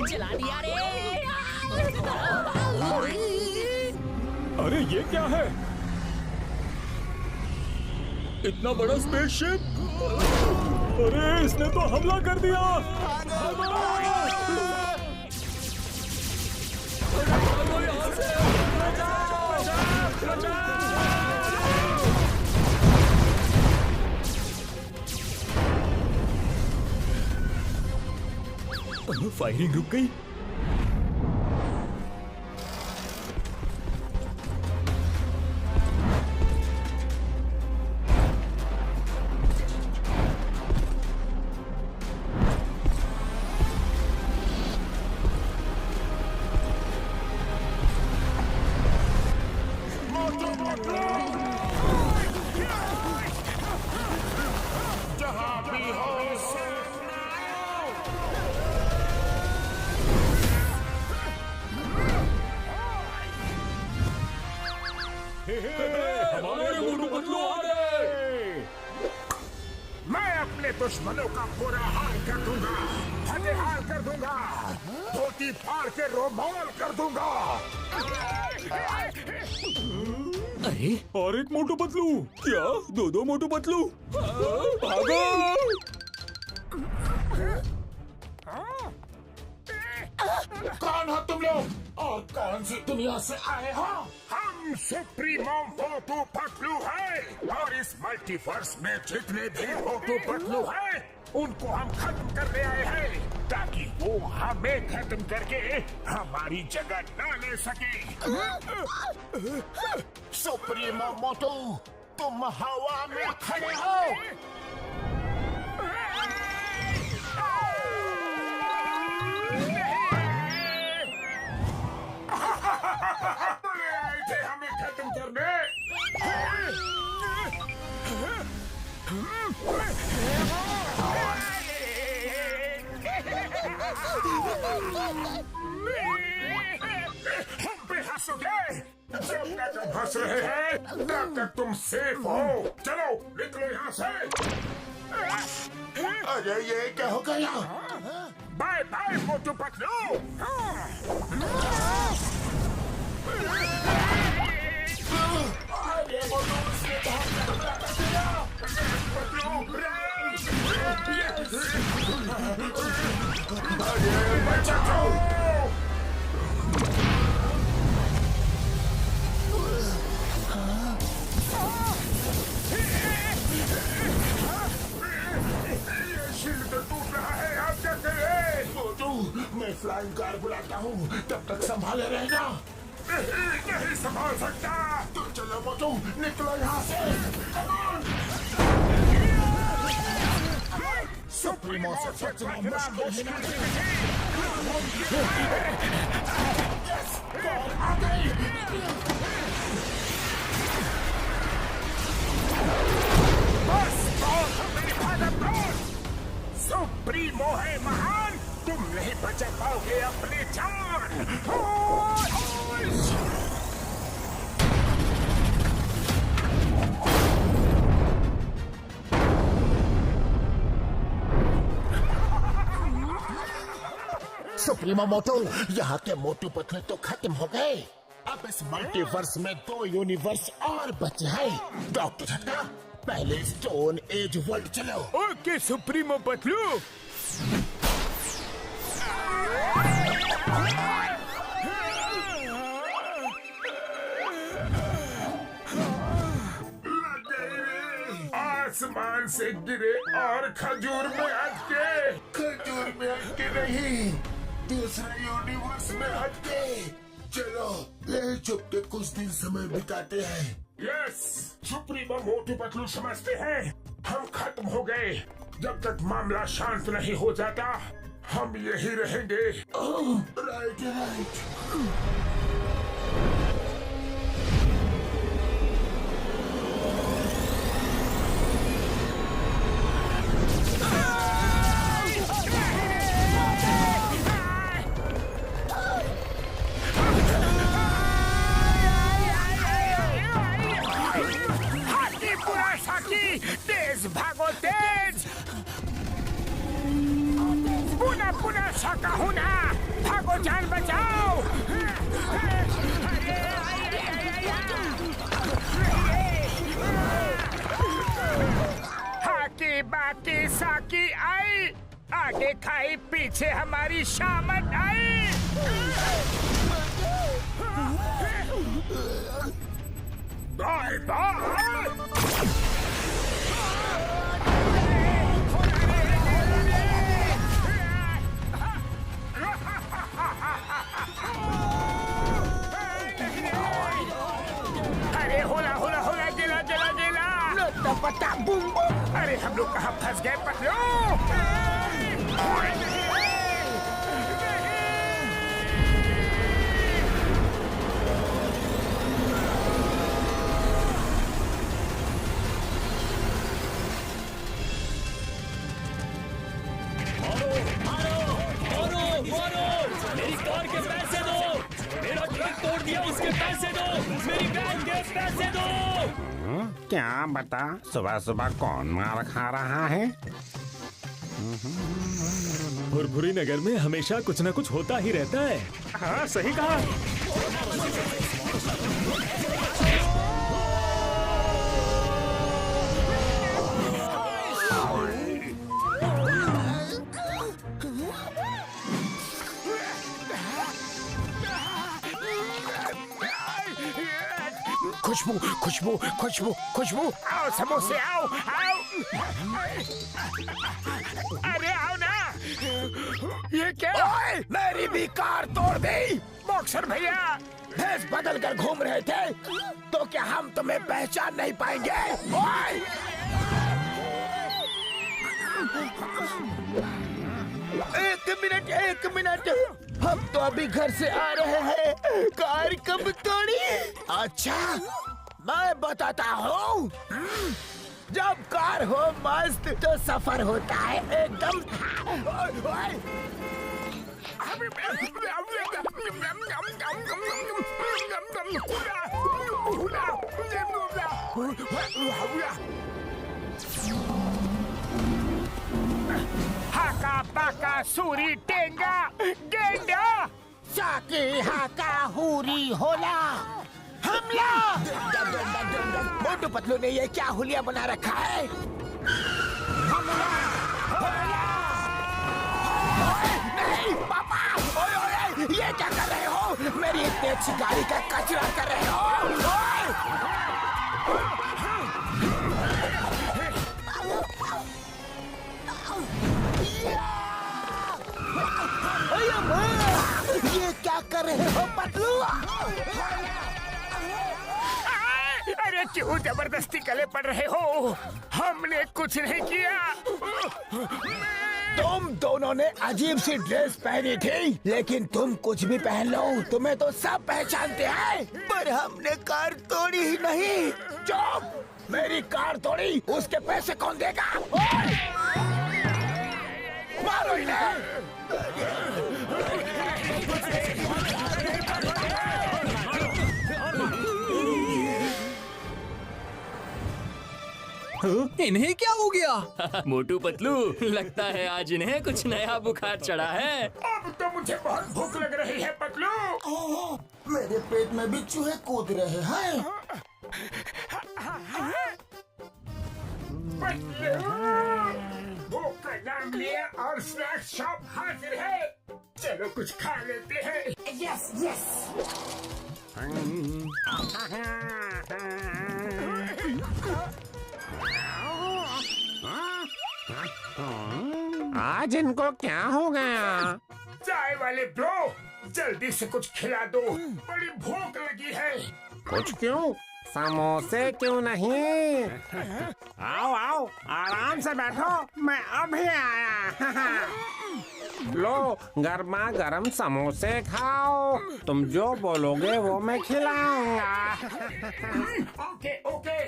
जला दिया रे। अरे ये क्या है? इतना बड़ा स्पेसशिप! अरे इसने तो हमला कर दिया! फायरिंग रुक गई। हमारे मोटू पतलू आ गए। मैं अपने दुश्मनों का पूरा हाल कर दूंगा, हाल कर दूंगा, धोती फाड़ के रोमाल कर दूंगा। अरे और एक मोटू पतलू? क्या दो मोटू पतलू? भागो! कौन हो तुम लोग और कौन सी दुनिया से आए हो? हम सुप्रीमो मोटू पतलू हैं और इस मल्टीवर्स में जितने भी मोटू पतलू हैं उनको हम खत्म करने आए हैं ताकि वो हमें खत्म करके हमारी जगह न ले सके। सुप्रीमो मोटू, तुम हवा में खड़े हो। आए थे हमें खत्म करने। हम पे हंसोगे? जब तक हम हंस रहे हैं तब तक तुम सेफ हो। चलो निकलो यहाँ से। अरे ये क्या हो गया? Bye bye Motu Patlu. अरे मोटू उसने बहुत हमला कर दिया। पतलू अरे बचा दो। मैं फ्लाइंग कार बुलाता हूँ, तब तक संभाले रहना। नहीं संभाल सकता। तो चलो मोटू, निकलो यहाँ से। सुप्रीमो से बचना मुश्किल आ गई। बस सुप्रीमो है महान, तुम नहीं बचा पाओगे अपनी जान। सुप्रीमो मोटू, यहाँ के मोटू पतलू तो खत्म हो गए। अब इस मल्टीवर्स में 2 यूनिवर्स और बचे हैं। डॉक्टर झटका, पहले स्टोन एज वर्ल्ड चलो। Okay supremo Patlu. आसमान से गिरे और खजूर में अटके नहीं। दूसरे यूनिवर्स में हटके चलो ले चुप के कुछ दिन समय बिताते हैं। यस, सुप्रीमो मोटू पतलू समझते हैं हम खत्म हो गए। जब तक मामला शांत नहीं हो जाता हम यही रहेंगे। Right right. तेज भागो तेज। पुनः पुनः शाका होना, भागो जान बचाओ। हाकी बाकी साकी आई, आगे खाई पीछे हमारी शामत आई। Bye bye. अरे होला होला होला जिला जिला जिला। पता बूम बूम। अरे हम लोग कहाँ फंस गए पतलू? मेरी कार के पैसे दो, मेरा ट्रक तोड़ दिया उसके पैसे दो, मेरी वैन के पैसे दो। क्या बता, सुबह सुबह कौन मार खा रहा है? भुरभुरी नगर में हमेशा कुछ न कुछ होता ही रहता है। हाँ सही कहा। खुशबू खुशबू खुशबू खुशबू। आओ समोसे आओ आओ। अरे आओ ना। ये क्या? ओए, मेरी भी कार तोड़ दी। बॉक्सर भैया भेष बदल कर घूम रहे थे तो क्या हम तुम्हें पहचान नहीं पाएंगे? ओए! एक मिनट, हम तो अभी घर से आ रहे हैं। कार कब तोड़ी? अच्छा, मैं बताता हूँ। जब कार हो मस्त तो सफर होता है एकदम। हाका पाका सूरी टेंगा गेंडा साकी हाका हुरी होला हमला। मोटू पतलू ने ये क्या हुलिया बना रखा है? हमला! नहीं पापा, ओए ओए, ये क्या कर रहे हो? मेरी इतनी अच्छी गाड़ी का कचरा कर रहे हो। ये क्या कर रहे हो पतलू? अरे क्यों जबरदस्ती गले पड़ रहे हो? हमने कुछ नहीं किया। तुम दोनों ने अजीब सी ड्रेस पहनी थी, लेकिन तुम कुछ भी पहन लो तुम्हें तो सब पहचानते हैं। पर हमने कार तोड़ी ही नहीं। चुप! मेरी कार तोड़ी, उसके पैसे कौन देगा? मारो इन्हें! इन्हें क्या हो गया? मोटू पतलू, लगता है आज इन्हें कुछ नया बुखार चढ़ा है। अब तो मुझे बहुत भूख लग रही है पतलू। मेरे पेट में भी चूहे कूद रहे हैं। पतलू, भूख का नाम लिया और स्नैक्स शॉप हाजिर है। चलो कुछ खा लेते हैं। Yes yes. आज इनको क्या हो गया? चाय वाले ब्रो, जल्दी से कुछ खिला दो, बड़ी भूख लगी है। कुछ क्यों? समोसे क्यों नहीं? आओ आओ, आराम से बैठो, मैं अभी आया। लो, गर्मा गर्म समोसे खाओ। तुम जो बोलोगे वो मैं खिलाऊंगा। Okay okay.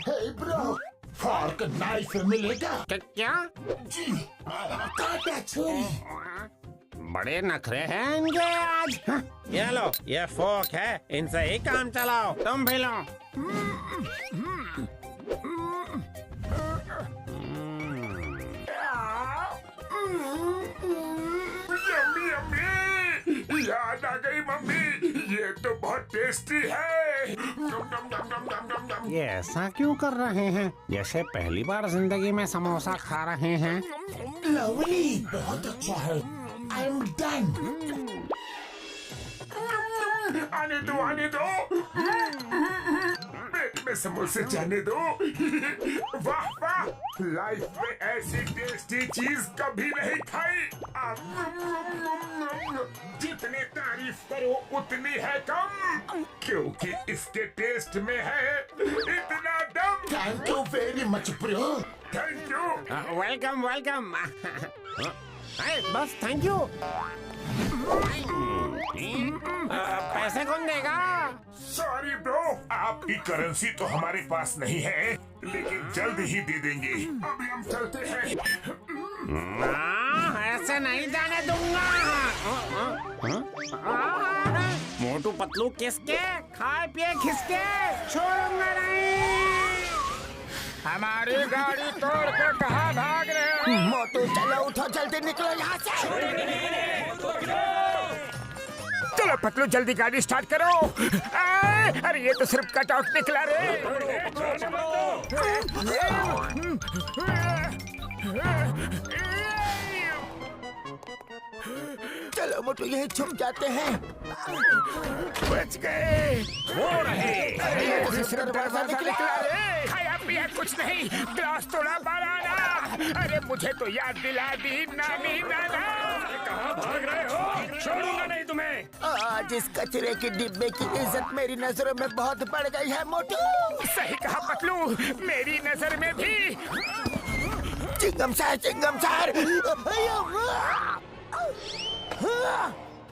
Hey bro, fork knife मिलेगा? क्या? जी, काटा छुरी। बड़े नखरे हैं इनके आज। ये लो, ये फोक है, इनसे ही काम चलाओ। तुम भी लो। यम्मी यम्मी, याद आ गई मम्मी, ये तो बहुत टेस्टी है। नम नम नम नम नम नम नम। ये ऐसा क्यों कर रहे हैं जैसे पहली बार जिंदगी में समोसा खा रहे हैं? लवली, बहुत अच्छा है। I am done. आने दो आने दो, पेट में समोसे जाने दो। वाह वाह, लाइफ में ऐसी टेस्टी चीज कभी नहीं खाई। जितनी तारीफ करो उतनी है कम, क्योंकि इसके टेस्ट में है इतना दम। Thank you very much bro. Thank you. Welcome welcome. बस थैंक यू। पैसे कौन देगा? सॉरी ब्रो, आपकी करेंसी तो हमारे पास नहीं है, लेकिन जल्द ही दे देंगे। अभी हम चलते हैं। ऐसे नहीं जाने दूंगा। मोटू पतलू किसके, खाए पिए खिसके, छोड़ूंगा नहीं। हमारी गाड़ी तोड़ के कहाँ भाग रहे हो? मोटू चलो, उठो, जल्दी निकलो यहाँ से। चलो पतलू, जल्दी गाड़ी स्टार्ट करो। अरे ये तो सिर्फ कट आउट निकला रे। चलो मोटू, यही छुप जाते हैं। बच गए। वो रहे। ये तो सिर्फ दरवाजा निकला रे। खाया पिया कुछ नहीं, ग्लास तोड़ा बनाना। अरे मुझे तो याद दिला दी नानी नाना। कहाँ भाग रहे हो? छोड़ूंगा नहीं तुम्हें। आज इस कचरे के डिब्बे की इज्जत मेरी नजरों में बहुत बढ़ गई है मोटू। सही कहा पतलू, मेरी नजर में भी। चिंगम सर, चिंगम सर,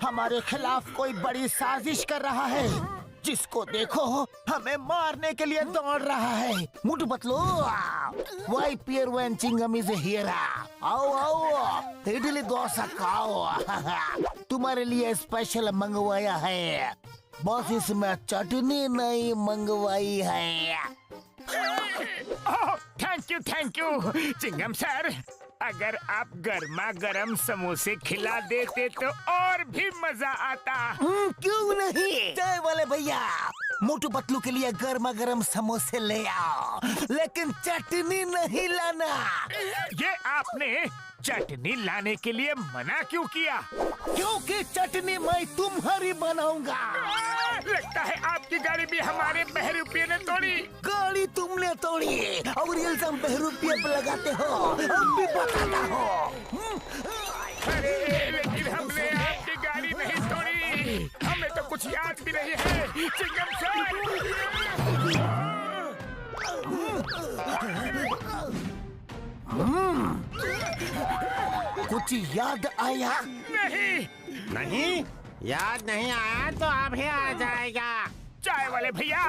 हमारे खिलाफ कोई बड़ी साजिश कर रहा है। जिसको देखो हमें मारने के लिए दौड़ रहा है। Motu Patlu, why fear when Chingum is here. आओ आओ, इडली डोसा खाओ। तुम्हारे लिए स्पेशल मंगवाया है। बस इसमें चटनी नहीं मंगवाई है। Thank you chewing gum sir. अगर आप गर्मा गर्म समोसे खिला देते तो और भी मजा आता। क्यों नहीं? चाय वाले भैया, मोटू पतलू के लिए गर्मा गर्म समोसे ले आओ, लेकिन चटनी नहीं लाना। ये आपने चटनी लाने के लिए मना क्यों किया? क्योंकि चटनी मैं तुम्हारी बनाऊंगा। लगता है आपकी गाड़ी भी हमारे बहरूपिये ने तोड़ी। गाड़ी तुमने तोड़ी और इल्जाम बहरूपिये पे लगाते हो। हम भी बताता हो। अरे लेकिन हमने आपकी गाड़ी नहीं तोड़ी, हमें तो कुछ याद भी नहीं है चिंगम सर। कुछ याद आया? नहीं, याद नहीं आया तो अभी आ जाएगा। चाय वाले भैया,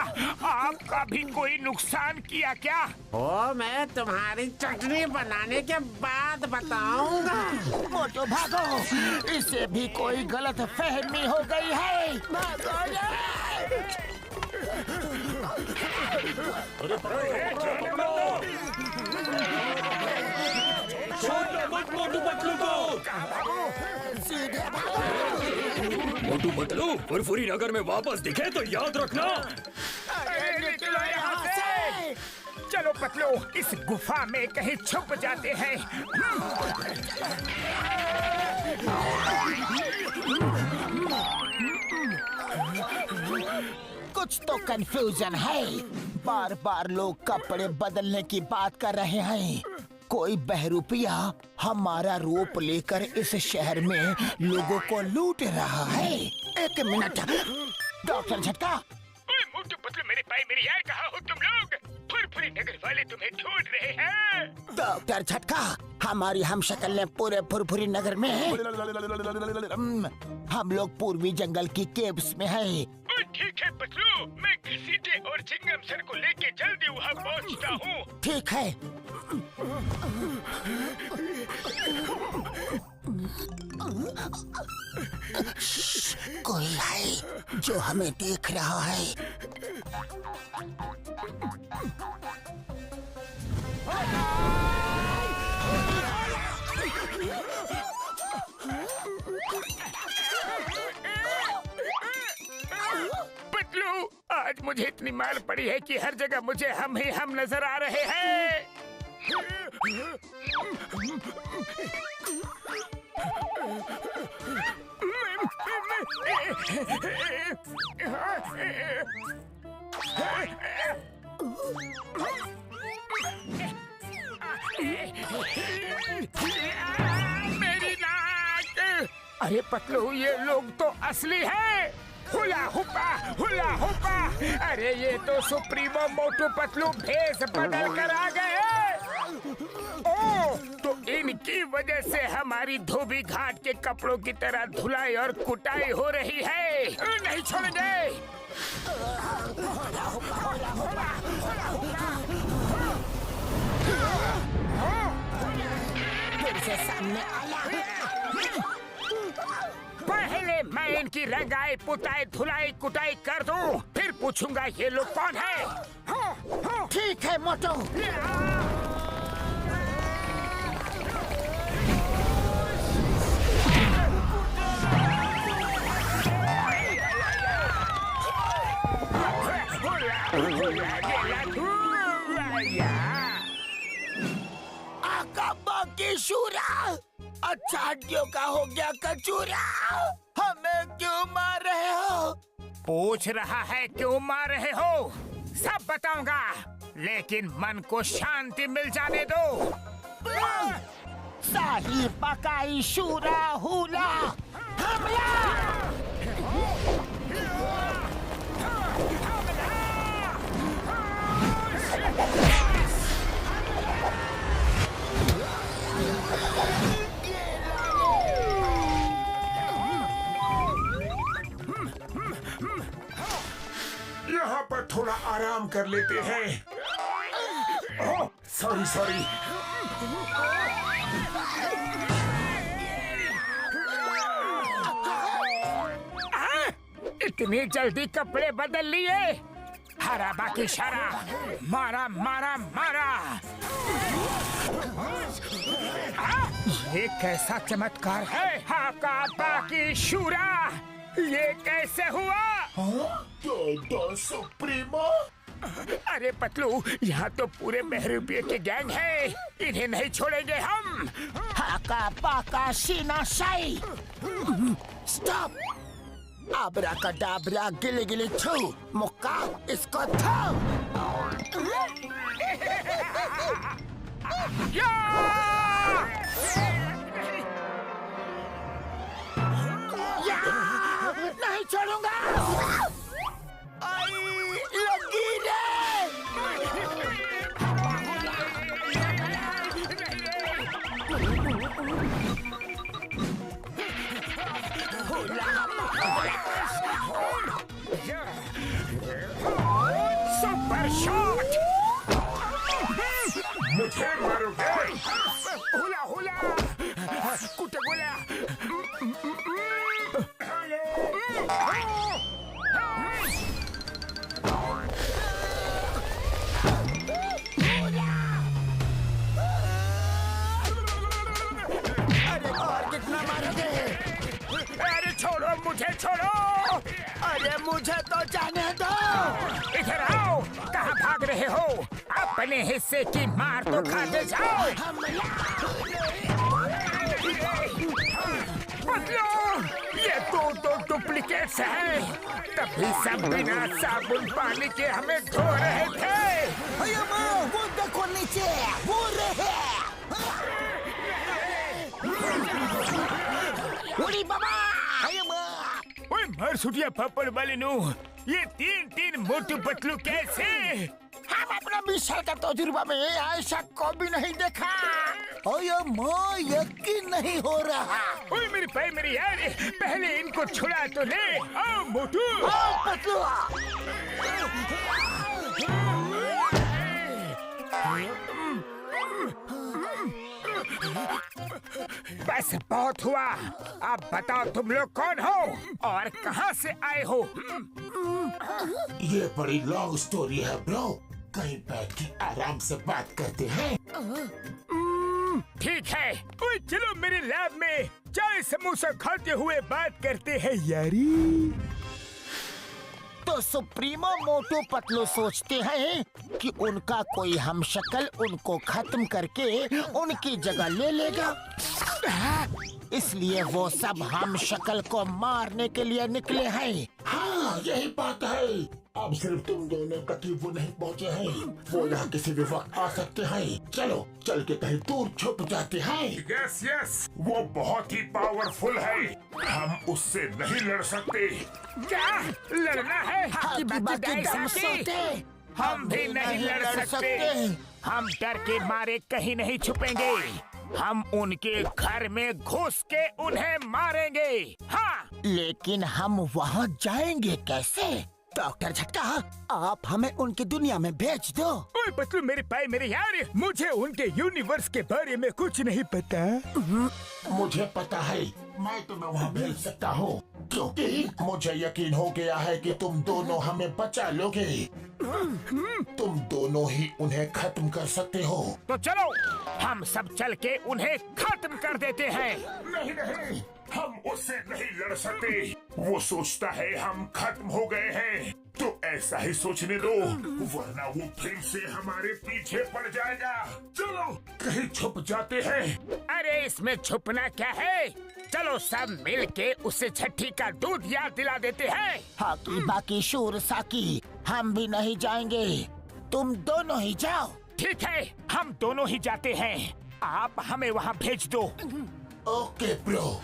आपका भी कोई नुकसान किया क्या? वो मैं तुम्हारी चटनी बनाने के बाद बताऊंगा। मोटो भागो, इसे भी कोई गलत फहमी हो गई है। भागो मोटू पतलू को। सीधे भागो। मोटू पतलू फुरफुरी नगर में वापस दिखे तो याद रखना। अरे निकलो यहाँ से। चलो पतलू, इस गुफा में कहीं छुप जाते हैं। कुछ तो कंफ्यूजन है। बार बार लोग कपड़े बदलने की बात कर रहे हैं। कोई बहरूपिया हमारा रूप लेकर इस शहर में लोगों को लूट रहा है। एक मिनट डॉक्टर झटका। ओए मोटू पतलू मेरे भाई मेरी यार, कहाँ हो तुम लोग? फुरफुरी नगर वाले तुम्हें ढूंढ रहे हैं। डॉक्टर झटका, हमारी हम शक्ल ने पूरे फुरफुरी नगर में हम लोग पूर्वी जंगल की केव्स में है। ठीक है पतलू, मैं घसीटे और चिंगम सर को लेके जल्दी वहाँ पहुँचता हूँ। ठीक है। कोई है जो हमें देख रहा है। पतलू, आज मुझे इतनी मार पड़ी है कि हर जगह मुझे हम ही हम नजर आ रहे हैं। मेरी नाक! अरे पतलू, ये लोग तो असली है। हुला हुपा। अरे ये तो सुप्रीमो मोटू पतलू भेष बदल कर आ गए। ओ, तो इनकी वजह से हमारी धोबी घाट के कपड़ों की तरह धुलाई और कुटाई हो रही है। नहीं छोड़ेंगे। फिर से सामने आया। पहले मैं इनकी रंगाई पुताई धुलाई कुटाई कर दूं, फिर पूछूंगा ये लोग कौन है। ठीक है मोटू। आका की शूरा, अच्छा हड्डियों का हो गया कचूरा। हमें क्यों मार रहे हो? पूछ रहा है क्यों मार रहे हो? सब बताऊंगा, लेकिन मन को शांति मिल जाने दो। शाही पकाई शूरा हुला हमला। यहाँ पर थोड़ा आराम कर लेते हैं। ओह, सॉरी। इतनी जल्दी कपड़े बदल लिए? हरा बाकी शरा, मारा। ये कैसा चमत्कार है? हाका बाकी शूरा, ये कैसे हुआ? सुप्रीमो। अरे पतलू, यहाँ तो पूरे बहरूपिये के गैंग है, इन्हें नहीं छोड़ेंगे हम। हाका पाका शीना शाई। स्टॉप। आबरा का डाबरा गिले गिले छू मुक्का इसको थो। नहीं छोड़ूंगा। लगी रे। Super shot. मुझे मारोगे? हुला कुटे गोला। अरे और कितना मारोगे? अरे छोड़ो, मुझे छोड़ो। अरे मुझे तो जाने दो। इधर आओ, कहाँ भाग रहे हो? अपने हिस्से की मार तो खाते जाओ। ये तो डुप्लीकेट्स हैं। तभी सब बिना साबुन पानी के हमें धो रहे थे। वो देखो नीचे, वो रहे। सुपरी बाबा। ओए मार सुटिया पापड़ वाले नु, ये तीन मोटू पतलू कैसे? हम अपना 20 साल का तजुर्बा में ऐसा कभी नहीं देखा। ओए माँ, यकीन नहीं हो रहा। ओए मेरे भाई मेरे यार, पहले इनको छुड़ा तो ले। आओ मोटू। आओ पतलू। बस बहुत हुआ। अब बताओ तुम लोग कौन हो और कहाँ से आए हो? ये बड़ी लॉन्ग स्टोरी है ब्रो, कहीं बैठ के आराम से बात करते हैं। ठीक है, ओए चलो मेरे लैब में चाय समोसा खाते हुए बात करते हैं यारी। तो सुप्रीमो मोटू पतलू सोचते हैं कि उनका कोई हमशक्ल उनको खत्म करके उनकी जगह ले लेगा, इसलिए वो सब हमशक्ल को मारने के लिए निकले हैं। हाँ यही बात है। अब सिर्फ तुम दोनों कहीं वो नहीं पहुँचे हैं, वो यहाँ किसी भी वक्त आ सकते हैं। चलो चल के कहीं दूर छुप जाते हैं। यस यस, वो बहुत ही पावरफुल है, हम उससे नहीं लड़ सकते। क्या लड़ना है? बाकी दम सोते। हम भी नहीं लड़ सकते। हम डर के मारे कहीं नहीं छुपेंगे। हम उनके घर में घुस के उन्हें मारेंगे। हाँ, लेकिन हम वहाँ जाएंगे कैसे? डॉक्टर झटका, आप हमें उनकी दुनिया में भेज दो। ओए पतलू मेरे भाई मेरे यार, मुझे उनके यूनिवर्स के बारे में कुछ नहीं पता। मुझे पता है, मैं तुम्हें वहाँ भेज सकता हूँ, क्योंकि मुझे यकीन हो गया है कि तुम दोनों हमें बचा लोगे। तुम दोनों ही उन्हें खत्म कर सकते हो। तो चलो हम सब चल के उन्हें खत्म कर देते हैं। नहीं नहीं, हम उससे नहीं लड़ सकते। वो सोचता है हम खत्म हो गए हैं, तो ऐसा ही सोचने दो, वरना वो फिर से हमारे पीछे पड़ जाएगा। चलो कहीं छुप जाते हैं। अरे इसमें छुपना क्या है? चलो सब मिल के उसे छठी का दूध याद दिला देते हैं। हाकी बाकी शूर साकी, हम भी नहीं जाएंगे, तुम दोनों ही जाओ। ठीक है, हम दोनों ही जाते हैं, आप हमें वहाँ भेज दो। Okay bro.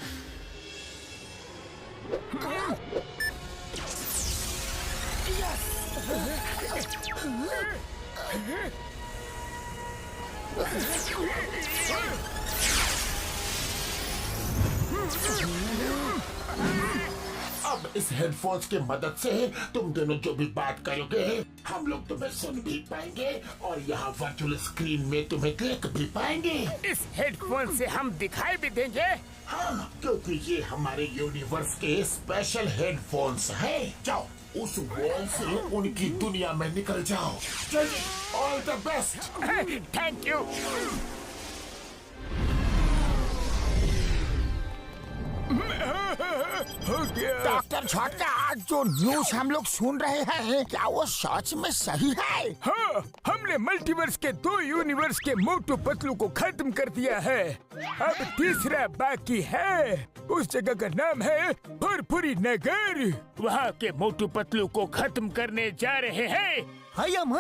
अब इस हेडफोन्स की मदद से तुम दोनों जो भी बात करोगे, हम लोग तुम्हें सुन भी पाएंगे और यहाँ वर्चुअल स्क्रीन में तुम्हें देख भी पाएंगे। इस हेडफोन से हम दिखाई भी देंगे। हाँ, क्योंकि ये हमारे यूनिवर्स के स्पेशल हेडफोन्स हैं। जाओ उस वॉल से उनकी दुनिया में निकल जाओ। चलिए, all the best. Thank you. Doctor झटका, जो न्यूज हम लोग सुन रहे हैं, क्या वो सच में सही है? हाँ, हमने मल्टीवर्स के 2 यूनिवर्स के मोटू पतलू को खत्म कर दिया है। अब तीसरा बाकी है। उस जगह का नाम है फुरफुरी नगर। वहाँ के मोटू पतलू को खत्म करने जा रहे हैं। हयम,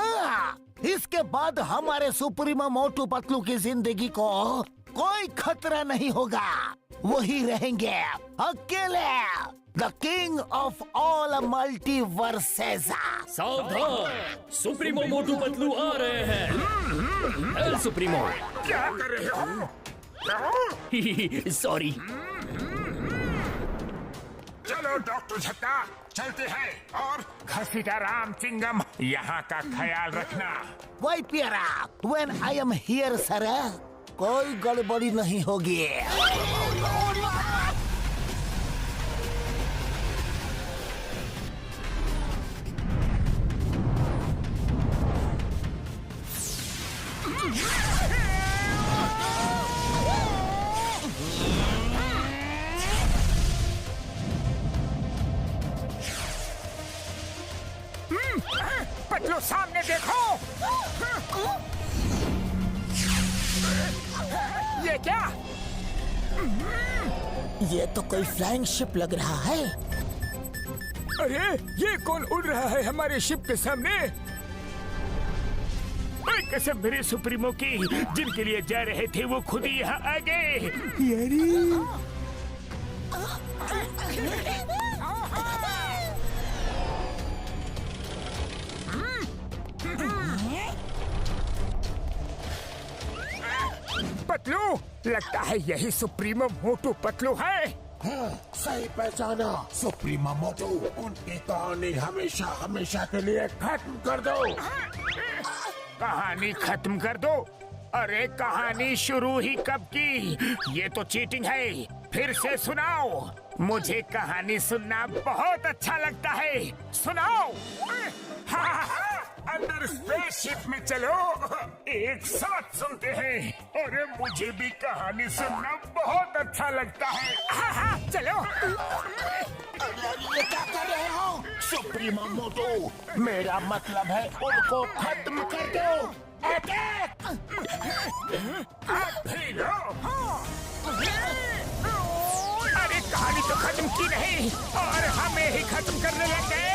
इसके बाद हमारे सुप्रीमो मोटू पतलू की जिंदगी को कोई खतरा नहीं होगा। वही रहेंगे अकेले, the king of all multiverses. सावधान, सुप्रीमो मोटू पतलू आ रहे हैं। L supremo. क्या कर रहे हो? सॉरी। चलो डॉक्टर झट्टा, चलते हैं। और घसीटा राम चिंगम, यहाँ का ख्याल रखना। वही प्यारा, when I am here sir, कोई गड़बड़ी नहीं होगी। पतलू सामने देखो। ये क्या? ये तो कोई फ्लाइंग शिप लग रहा है। अरे ये कौन उड़ रहा है हमारे शिप के सामने? ओए कसम मेरे सुप्रीमो की, जिनके लिए जा रहे थे वो खुद ही यहाँ आ गए। यारी पतलू, लगता है यही सुप्रीमो मोटू पतलू है। हाँ, सही पहचाना, सुप्रीमो मोटू। उनकी कहानी हमेशा हमेशा के लिए खत्म कर दो। कहानी खत्म कर दो? अरे कहानी शुरू ही कब की? ये तो चीटिंग है। फिर से सुनाओ, मुझे कहानी सुनना बहुत अच्छा लगता है। सुनाओ। अंदर स्पेसशिप में चलो, एक साथ सुनते हैं। अरे मुझे भी कहानी सुनना बहुत अच्छा लगता है। हाँ, चलो। ये क्या कर रहे हो सुप्रीमो मोटू? मेरा मतलब है उनको खत्म कर दो। अटैक! अरे कहानी तो खत्म की नहीं और हमें ही खत्म करने लग गए।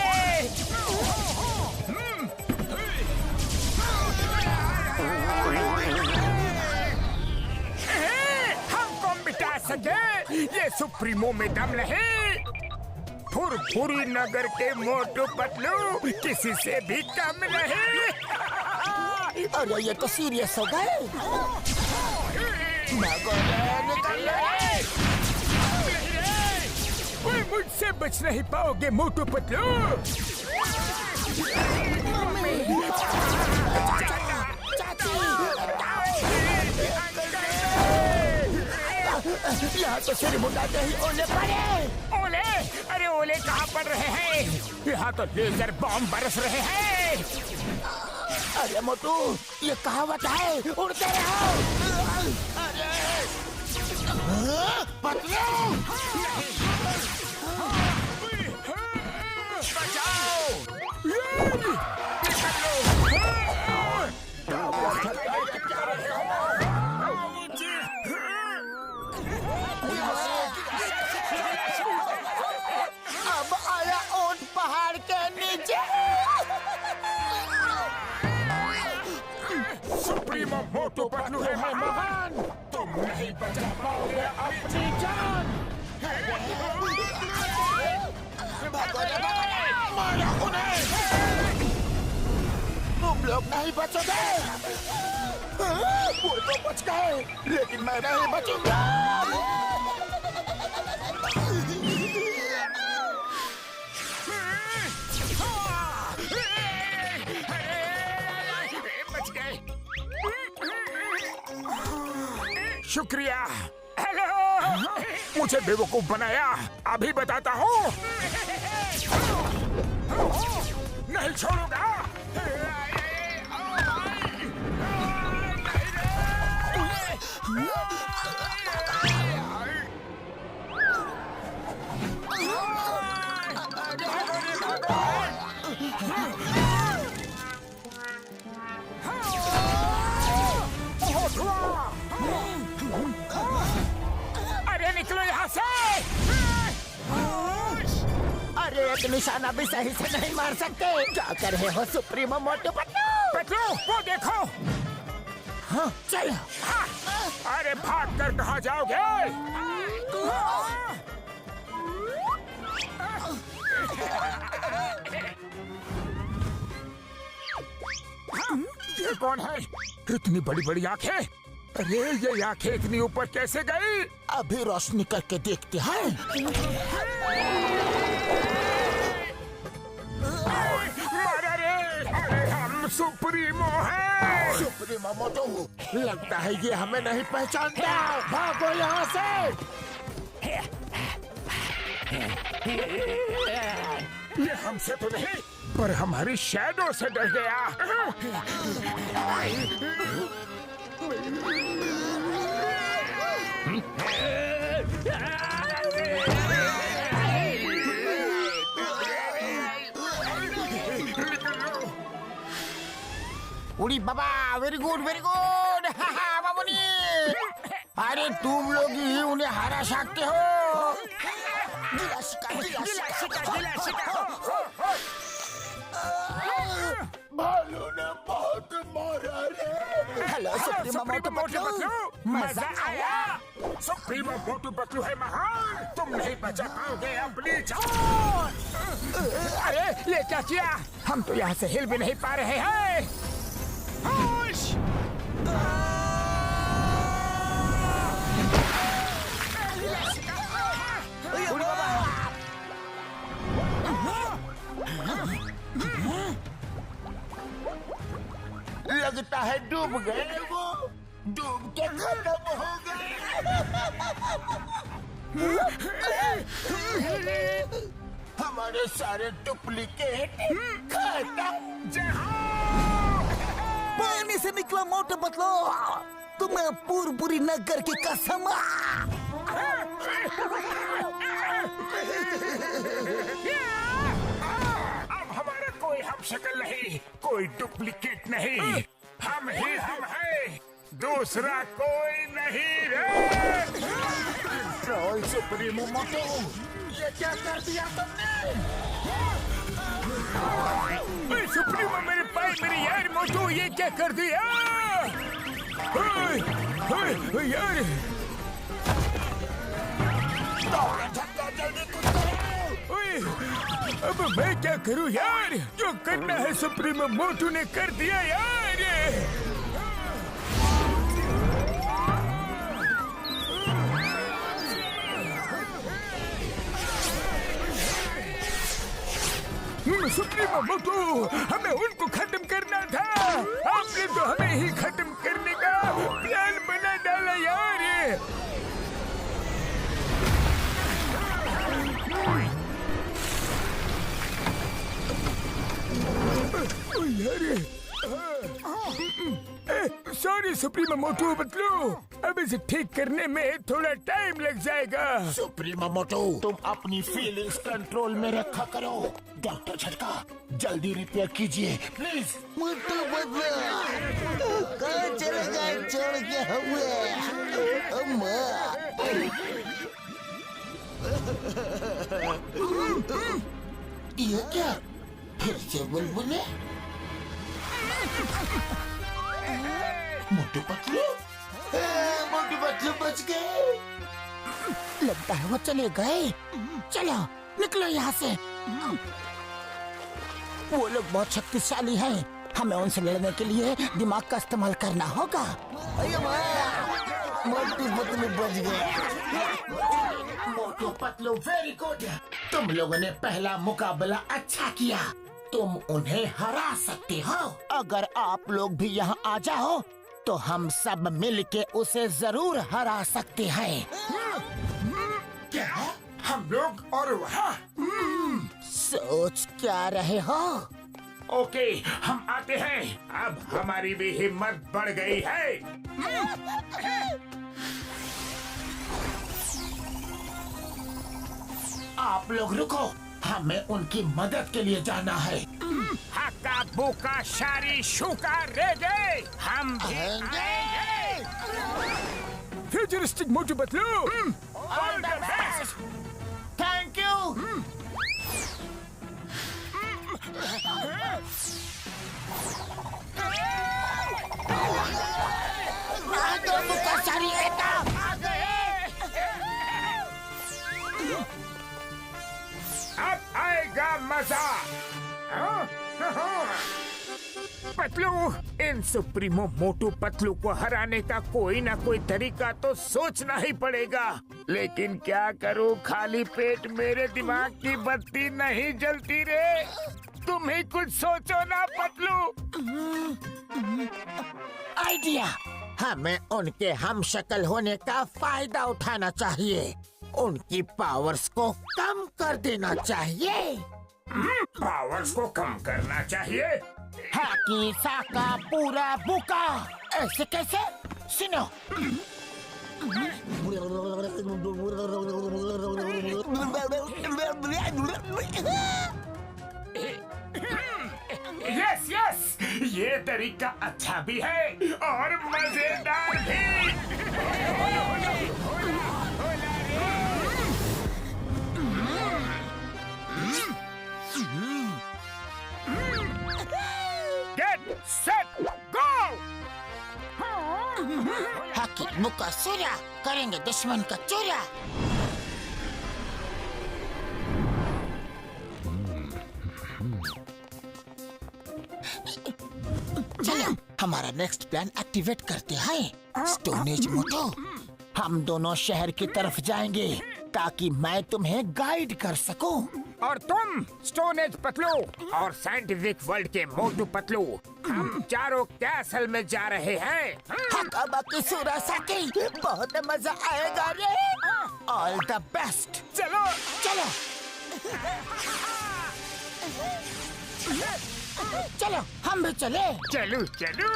हमको मिटा सके ये सुप्रीमो में दम नहीं। फुरफुरी नगर के मोटू पतलू किसी से भी कम नहीं। अरे ये तो सीरियस हो गए। निकल रहे। कोई मुझसे बच नहीं पाओगे मोटू पतलू। यहाँ तो सिर मुंडाते ही ओले पड़े। ओले? अरे ओले कहाँ पड़ रहे हैं? यहाँ तो लेजर बॉम्ब बरस रहे हैं। अरे मोटू, ये कहावत है, उड़ते रहो। अरे पतलू, अब आया ऊंट पहाड़ के नीचे। सुप्रीमो मोटू पतलू है महान। तुम नहीं बचा पाओगे अपनी जान। मारो उन्हें। तुम लोग नहीं बचोगे। वो तो बच गए, लेकिन मैं नहीं बचूंगा। बच गए। शुक्रिया। हेलो, मुझे बेवकूफ बनाया। अभी बताता हूँ। नहीं छोड़ूंगा। अरे निकलो यहाँ से। अरे एक निशाना भी सही से नहीं मार सकते। क्या कर रहे हो सुप्रीमो मोटू पतलू? पतलू, वो देखो। हाँ, चलो। हाँ, अरे भाग कर कहाँ जाओगे? ये कौन है? इतनी बड़ी बड़ी आंखें। अरे ये आंखें इतनी ऊपर कैसे गई? अभी रोशनी करके देखते हैं। अरे हम सुप्रीमो हैं। सुप्रीमो मोटू, लगता है ये हमें नहीं पहचानता। भागो यहाँ से। ये हमसे तो नहीं, पर हमारी शैडो से डर गया। उड़ी बाबा, वेरी गुड वेरी गुड। बाबूनी, अरे तुम लोग ही उन्हें हरा सकते हो। गिला शिका। भालू ने बहुत मारा रे। हेलो सुप्रीमो मोटू पतलू, मजा आया। सुप्रीमो मोटू पतलू है महान, तुम नहीं बचा पाओगे अपनी जान। अरे ये क्या किया? हम तो यहाँ से हिल भी नहीं पा रहे हैं। होश! लगता है डूब गए वो, डूब के खत्म हो गए। हमारे सारे डुप्लीकेट खत्म। पानी से निकला मोटू पतलू, तुम्हें पूरी नगर की कसम। अब हमारा कोई हम शक्ल नहीं, कोई डुप्लीकेट नहीं, हम ही हम हैं, दूसरा कोई नहीं रे। ट्रोल सुप्रीमो मोटू, ये क्या कर दिया तुमने? सुप्रीमो मेरे भाई, मेरे यार मोटू, ये क्या कर दिया? यार अब मैं क्या करूं यार? जो करना है सुप्रीमो मोटू ने कर दिया यार। सुप्रीमो मोटू, हमें उनको खत्म करना था, आपने तो हमें ही खत्म करने का प्लान बना डाला यार। सॉरी सुप्रीमो मोटू पतलू, अब इसे ठीक करने में थोड़ा टाइम लग जाएगा। सुप्रीमो मोटू, तुम अपनी फीलिंग्स कंट्रोल में रखा करो। डॉक्टर झटका, जल्दी रिपेयर कीजिए प्लीज। मोटू पतलू कहाँ चलेगा छोड़ के हुए? ये क्या? फिर से बुलबुले? मोटू पतलू, मोटू पतलू बच गए। लगता है वो चले गए। चलो निकलो यहाँ से। वो लोग बहुत शक्तिशाली हैं, हमें उनसे लड़ने के लिए दिमाग का इस्तेमाल करना होगा। मोटू पतलू बच गए। मोटू पतलू वेरी गुड, तुम लोगों ने पहला मुकाबला अच्छा किया, तुम उन्हें हरा सकते हो। अगर आप लोग भी यहाँ आ जाओ तो हम सब मिलके उसे जरूर हरा सकते हैं। क्या हम लोग और वहाँ? सोच क्या रहे हो? ओके, हम आते हैं। अब हमारी भी हिम्मत बढ़ गई है। आप लोग रुको, हमें उनकी मदद के लिए जाना है। हक्का बुका शारी शुका रेगे, हम भी आएंगे। Futuristic Motu Patlu, all the best. Thank you. अब आएगा मजा। पतलू, इन सुप्रीमो मोटू पतलू को हराने का कोई ना कोई तरीका तो सोचना ही पड़ेगा, लेकिन क्या करूं, खाली पेट मेरे दिमाग की बत्ती नहीं जलती रे। तुम ही कुछ सोचो ना पतलू। आइडिया, हमें उनके हम शक्ल होने का फायदा उठाना चाहिए, उनकी पावर्स को कम कर देना चाहिए। पावर्स को कम करना चाहिए? हाकी साका पूरा बुका, ऐसे कैसे? सुनो, यस यस, ये तरीका अच्छा भी है और मजेदार भी। Get set go! हाकी मुका सूर्या, करेंगे दुश्मन का चूरा। चलो हमारा नेक्स्ट प्लान एक्टिवेट करते हैं। स्टोन एज मोटो, हम दोनों शहर की तरफ जाएंगे ताकि मैं तुम्हें गाइड कर सकूं। और तुम स्टोन एज पतलू और साइंटिफिक वर्ल्ड के मोटू पतलू, हम चारों कैसल में जा रहे हैं। हकाबाकी सुरासाकी, बहुत मजा आएगा रे। All the best. चलो चलो चलो हम भी चले। चलो चलो।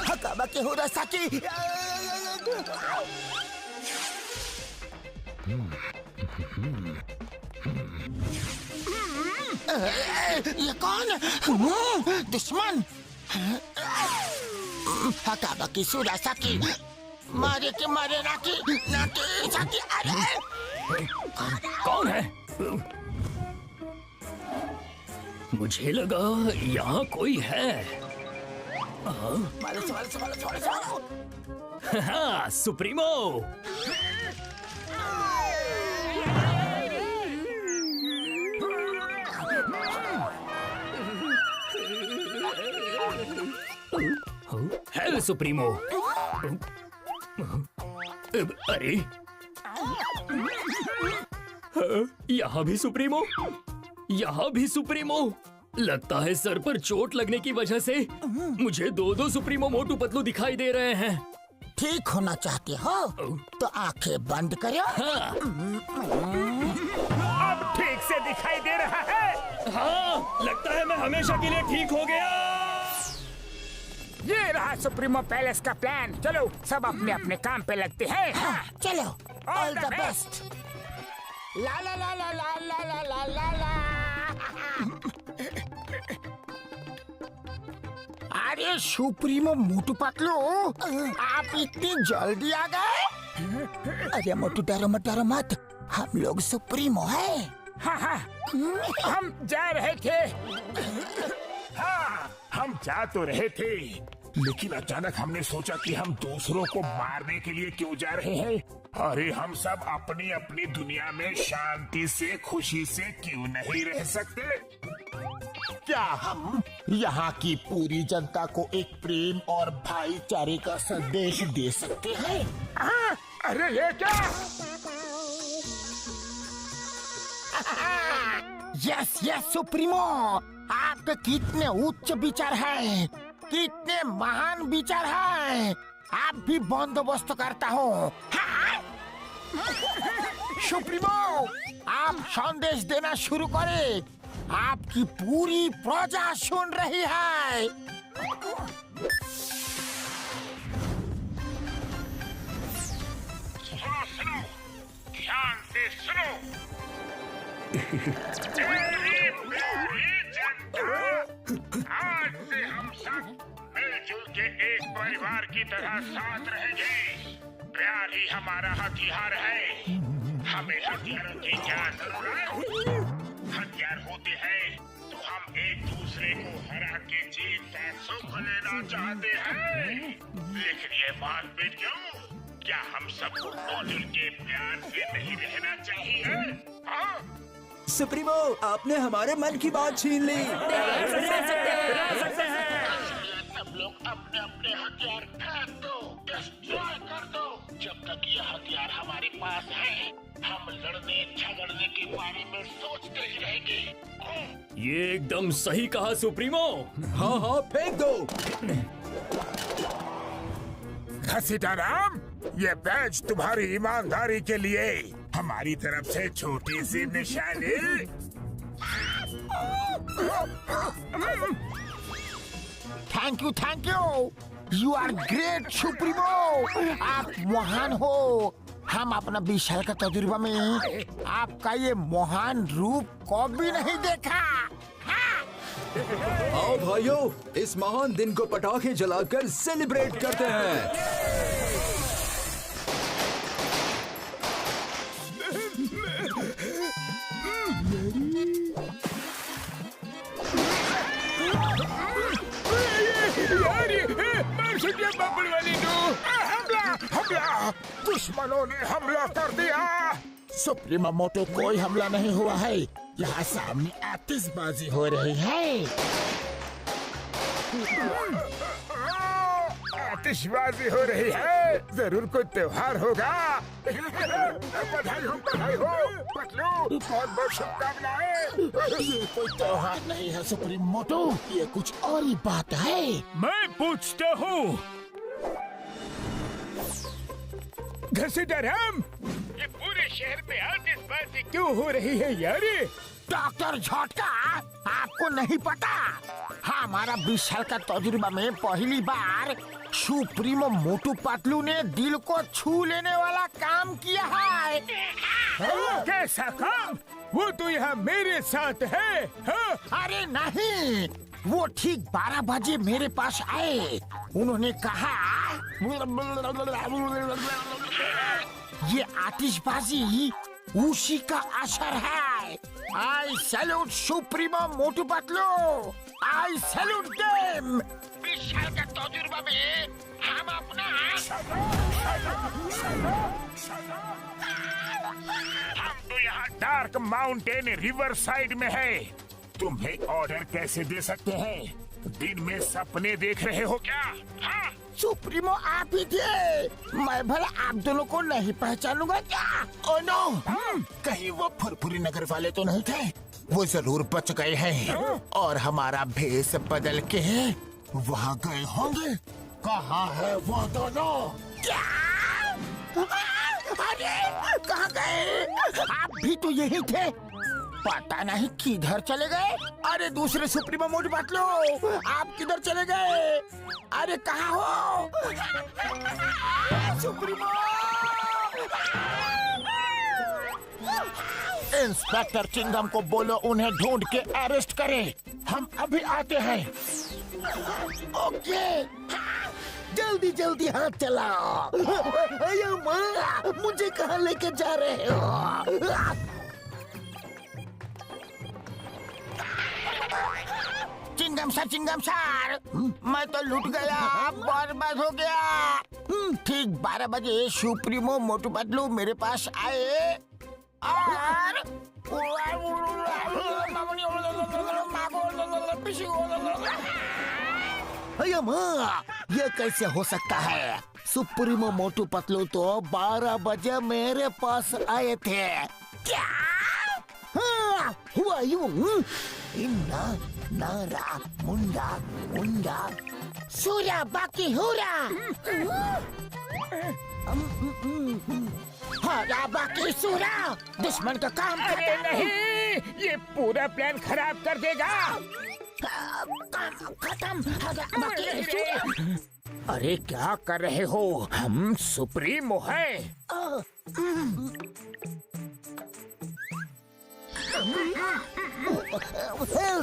हकाबाकी हुरासाकी। ये कौन? दुश्मन। हकाबाकी सुरासाकी, मारे के मारे नाकी नाकी साकी। अरे कौन है? मुझे लगा यहाँ कोई है। मारो मारो मारो मारो। हाँ, सुप्रीमो। Hello supremo. अरे यहाँ भी सुप्रीमो, यहाँ भी सुप्रीमो। लगता है सर पर चोट लगने की वजह से मुझे दो सुप्रीमो मोटू पतलू दिखाई दे रहे हैं। ठीक होना चाहते हो तो आंखें बंद करो। हाँ, अब ठीक से दिखाई दे रहा है। हाँ, लगता है मैं हमेशा के लिए ठीक हो गया। ये रहा सुप्रीमो पैलेस का प्लान। चलो सब अपने अपने काम पे लगते हैं। हाँ, चलो ऑल द बेस्ट। ला ला ला ला ला ला ला ला ला। अरे सुप्रीमो मोटू पतलू, आप इतनी जल्दी आ गए? अरे मोटू डरो मत, डरो मत, हम लोग सुप्रीमो हैं। हाँ हाँ, हम जा रहे थे। हाँ, हम जा तो रहे थे, लेकिन अचानक हमने सोचा कि हम दूसरों को मारने के लिए क्यों जा रहे हैं। अरे हम सब अपनी अपनी दुनिया में शांति से खुशी से क्यों नहीं रह सकते? क्या हम यहाँ की पूरी जनता को एक प्रेम और भाईचारे का संदेश दे सकते हैं? हाँ, अरे ये क्या? यस यस सुप्रीमो, आपके कितने उच्च विचार हैं, कितने महान विचार हैं। आप भी बंदोबस्त करता हूँ। हाँ? सुप्रीमो, आप संदेश देना शुरू करें। आपकी पूरी प्रजा सुन रही है। सुनो सुनो, ध्यान से सुनो। मेरी प्यारी जनता, आज से हम सब मिलजुल के एक परिवार की तरह साथ रहेंगे। प्यार ही हमारा हथियार है। हमें हथियारों की क्या जरूरत? हथियार होते हैं तो हम एक दूसरे को हरा के जीत का सुख लेना चाहते हैं। लेकिन ये बात भी क्यों? क्या हम सबको मिलजुल के प्यार से नहीं रहना चाहिए? हाँ? सुप्रीमो, आपने हमारे मन की बात छीन ली। सब लोग अपने अपने हथियार फेंक दो, डिस्ट्रॉय कर दो। जब तक ये हथियार हमारे पास है, हम लड़ने झगड़ने के बारे में सोचते ही रहेंगे। ये एकदम सही कहा सुप्रीमो। हाँ हाँ, फेंक दो। घसीटाराम, ये बैज तुम्हारी ईमानदारी के लिए हमारी तरफ से छोटी सी निशानी। Thank you, you are great supremo. आप महान हो। हम अपना 20 साल का तजुर्बा में आपका ये महान रूप कभी नहीं देखा। आओ भाइयों, इस महान दिन को पटाखे जलाकर सेलिब्रेट करते हैं। मेरी दुश्मनों ने हमला कर दिया। सुप्रीमो मोटो कोई हमला नहीं हुआ है, यहाँ सामने आतिशबाजी हो रही है। आतिशबाजी हो रही है, जरूर कोई त्योहार होगा। बधाई हो पतलू, बहुत बहुत शुभकामनाएं। ये कोई त्योहार नहीं है सुप्रीमो मोटो, ये कुछ और ही बात है। मैं पूछता हूँ घसीटा राम, ये पूरे शहर में आतिशबाजी क्यों हो रही है यार? डॉक्टर झटका, आपको नहीं पता, हमारा 20 साल का तजुर्बा में पहली बार सुप्रीमो मोटू पतलू ने दिल को छू लेने वाला काम किया है। कैसा काम? वो तो यहाँ मेरे साथ है। हाँ? अरे नहीं, वो ठीक 12 बजे मेरे पास आए। उन्होंने कहा ये आतिशबाजी उसी का असर है। आई सैल्यूट सुप्रीमो मोटू पतलू, आई सैल्यूट देम। 20 साल का तजुर्बा में हम अपना हम तो यहाँ डार्क माउंटेन रिवर साइड में है। तुम्हें ऑर्डर कैसे दे सकते हैं? दिन में सपने देख रहे हो क्या? हाँ? सुप्रीमो आप ही थे, मैं भला आप दोनों को नहीं पहचानूंगा क्या? ओ नो, कहीं वो फुरफुरी नगर वाले तो नहीं थे? वो जरूर बच गए हैं और हमारा भेष बदल के वहाँ गए होंगे। कहाँ है वो दोनों? क्या? अरे कहाँ गए? आप भी तो यही थे, पता नहीं किधर चले गए। अरे दूसरे सुप्रीमो मोटू पतलू, आप किधर चले गए? अरे कहाँ हो सुप्रीमो? इंस्पेक्टर चिंगम को बोलो उन्हें ढूंढ के अरेस्ट करें, हम अभी आते हैं। ओके, जल्दी जल्दी हाथ चलाओ। मुझे कहाँ लेके जा रहे हो? चिंगम सर, मैं तो लूट गया, बर्बाद हो गया। ठीक 12 बजे सुप्रीमो मोटू पतलू मेरे पास आए और ये कैसे हो सकता है? सुप्रीमो मोटू पतलू तो 12 बजे मेरे पास आए थे। क्या हुआ? यूं नारा मुंडा मुंडा सूरा बाकी हुरा, हारा बाकी सूरा, दुश्मन का काम अरे नहीं, ये पूरा प्लान खराब कर देगा। खत्म, हारा बाकी सूरा। अरे क्या कर रहे हो? हम सुप्रीमो हैं।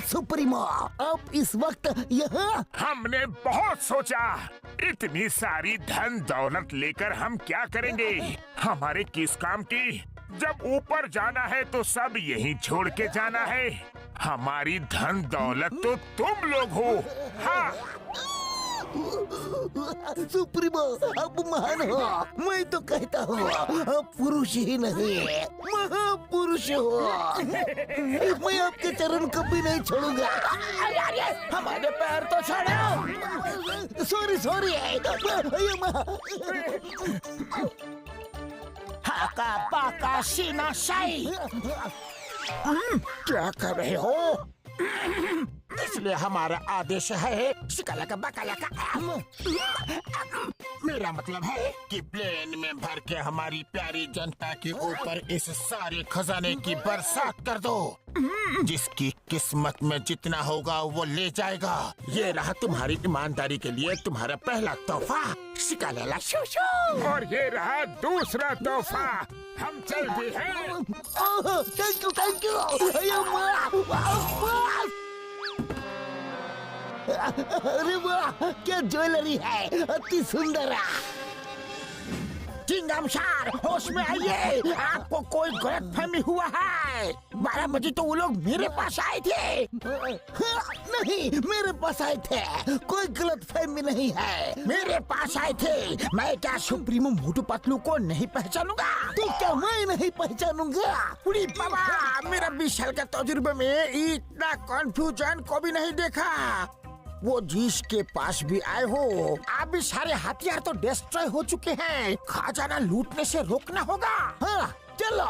सुप्रीमो, अब इस वक्त यहाँ? हमने बहुत सोचा, इतनी सारी धन दौलत लेकर हम क्या करेंगे? हमारे किस काम की? जब ऊपर जाना है तो सब यहीं छोड़ के जाना है। हमारी धन दौलत तो तुम लोग हो। हाँ, सुप्रीमो अब महान हो। मैं तो कहता हूँ अब पुरुष ही नहीं महापुरुष हो। मैं आपके चरण कभी नहीं छोड़ूंगा। हमारे पैर तो छोड़ो। सॉरी हाका पाका सीना शाही। क्या कर रहे हो? इसलिए हमारा आदेश है शिकालाका बकालाका। मेरा मतलब है कि प्लेन में भर के हमारी प्यारी जनता के ऊपर इस सारे खजाने की बरसात कर दो। जिसकी किस्मत में जितना होगा वो ले जाएगा। ये रहा तुम्हारी ईमानदारी के लिए तुम्हारा पहला तोहफा। शिकालाला शूशू। और ये रहा दूसरा तोहफा। हम चलते हैं। Thank you. अरे वाह, क्या ज्वेलरी है, अति सुंदर। चिंगम सर, होश में आइए। आपको कोई गलतफहमी हुआ है। 12 बजे तो वो लोग मेरे पास आए थे। नहीं, मेरे पास आए थे। कोई गलतफहमी नहीं है। मेरे पास आए थे। मैं क्या सुप्रीमो मोटू पतलू को नहीं पहचानूंगा? तो क्या मैं नहीं पहचानूंगा? उड़ी बाबा, मेरा 20 साल का तजुर्बे में इतना कंफ्यूजन को भी नहीं देखा। वो जिसके पास भी आए हो, आप भी सारे हथियार तो डिस्ट्रॉय हो चुके हैं। खजाना लूटने से रोकना होगा। हाँ, चलो।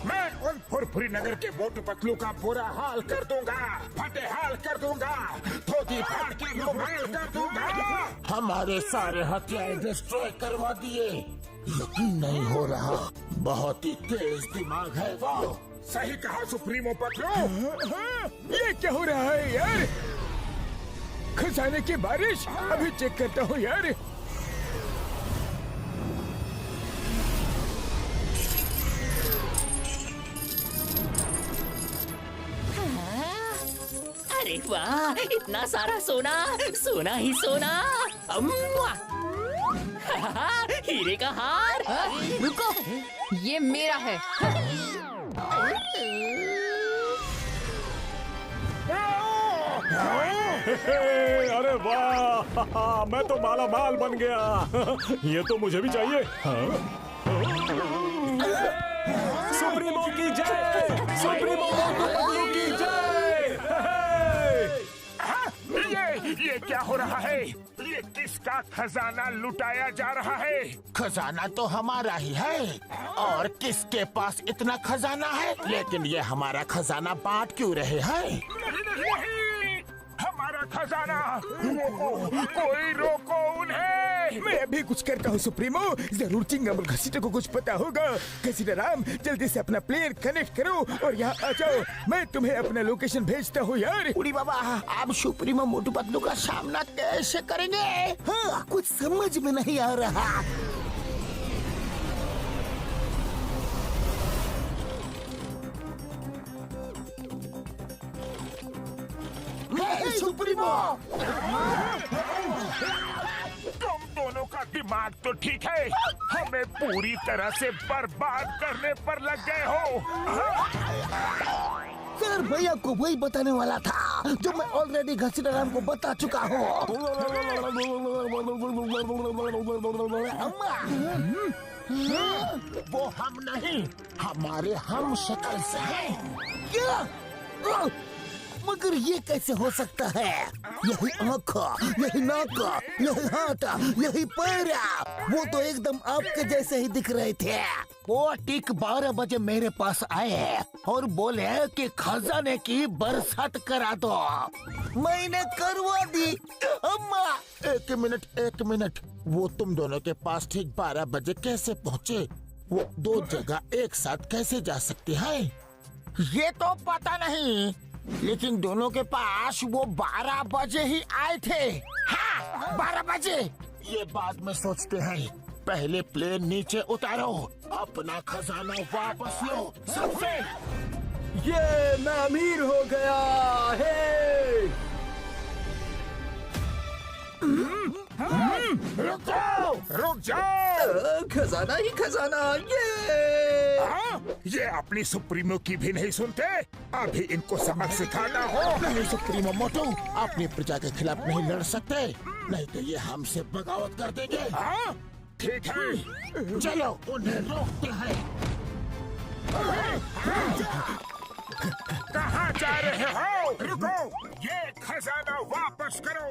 मैं उन फुरफुरी नगर के मोटू पतलू का बुरा हाल कर दूंगा, फटे हाल कर दूंगा, धोती फाड़ के रुमाल कर दूंगा। हमारे सारे हथियार डिस्ट्रॉय करवा दिए। यकीन नहीं हो रहा, बहुत ही तेज दिमाग है वो। सही कहा सुप्रीमो पतलू। ये क्या हो रहा है यार? खजाने की बारिश। अभी चेक करता हूँ यार। अरे वाह, इतना सारा सोना, सोना ही सोना। अम्मा! हीरे का हार। रुको, ये मेरा है। अरे वाह, मैं तो माला माल बन गया। ये तो मुझे भी चाहिए। सुप्रीमो की जय, सुप्रीमो मोटू पतलू की जय। ये क्या हो रहा है? ये किसका खजाना लुटाया जा रहा है? खजाना तो हमारा ही है। और किसके पास इतना खजाना है? लेकिन ये हमारा खजाना बांट क्यों रहे हैं? नहीं, हमारा खजाना। रोको, कोई रोको उन्हें। मैं अभी कुछ करता हूँ सुप्रीमो। जरूर चिंगम और घसीटे को कुछ पता होगा। घसीटा राम, जल्दी से अपना प्लेयर कनेक्ट करो और यहाँ आ जाओ। मैं तुम्हें अपना लोकेशन भेजता हूँ यार। उड़ी बाबा, आप सुप्रीमो मोटू पतलू का सामना कैसे करेंगे? हाँ, कुछ समझ में नहीं आ रहा। सुप्रीमो, तुम दोनों का दिमाग तो ठीक है, हमें पूरी तरह से बर्बाद करने पर लग गए हो। सर, भैया को वही बताने वाला था जो मैं ऑलरेडी घसीटा राम को बता चुका हूँ। वो हम नहीं, हमारे हम शक्ल से हैं। क्या? मगर ये कैसे हो सकता है? यही आँख, यही नाक, यही हाथ, यही पैर, वो तो एकदम आपके जैसे ही दिख रहे थे। वो ठीक 12 बजे मेरे पास आए और बोले कि खजाने की बरसात करा दो। मैंने करवा दी। अम्मा, एक मिनट, वो तुम दोनों के पास ठीक 12 बजे कैसे पहुँचे? वो 2 जगह एक साथ कैसे जा सकते हैं? ये तो पता नहीं, लेकिन दोनों के पास वो 12 बजे ही आए थे। हाँ, 12 बजे। ये बाद में सोचते हैं, पहले प्लेन नीचे उतारो, अपना खजाना वापस लो सबसे। ये मैं अमीर हो गया है। रुक जाओ। खजाना ही खजाना। ये ये अपनी सुप्रीमो की भी नहीं सुनते। अभी इनको सबक सिखाना हो। नहीं सुप्रीमो मोटू, अपनी प्रजा के खिलाफ नहीं लड़ सकते, नहीं तो ये हमसे बगावत कर देंगे। हाँ, ठीक है, चलो उन्हें रोकते हैं। कहाँ जा रहे हो? रुको, ये खजाना वापस करो।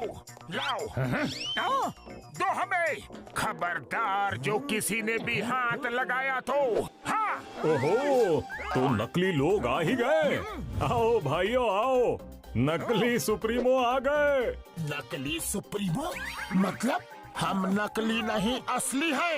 लाओ, दो हमें। खबरदार, जो किसी ने भी हाथ लगाया तो। हाँ। ओहो, तो नकली लोग आ ही गए। आओ भाइयों आओ, नकली सुप्रीमो आ गए। नकली सुप्रीमो? मतलब हम नकली नहीं, असली हैं।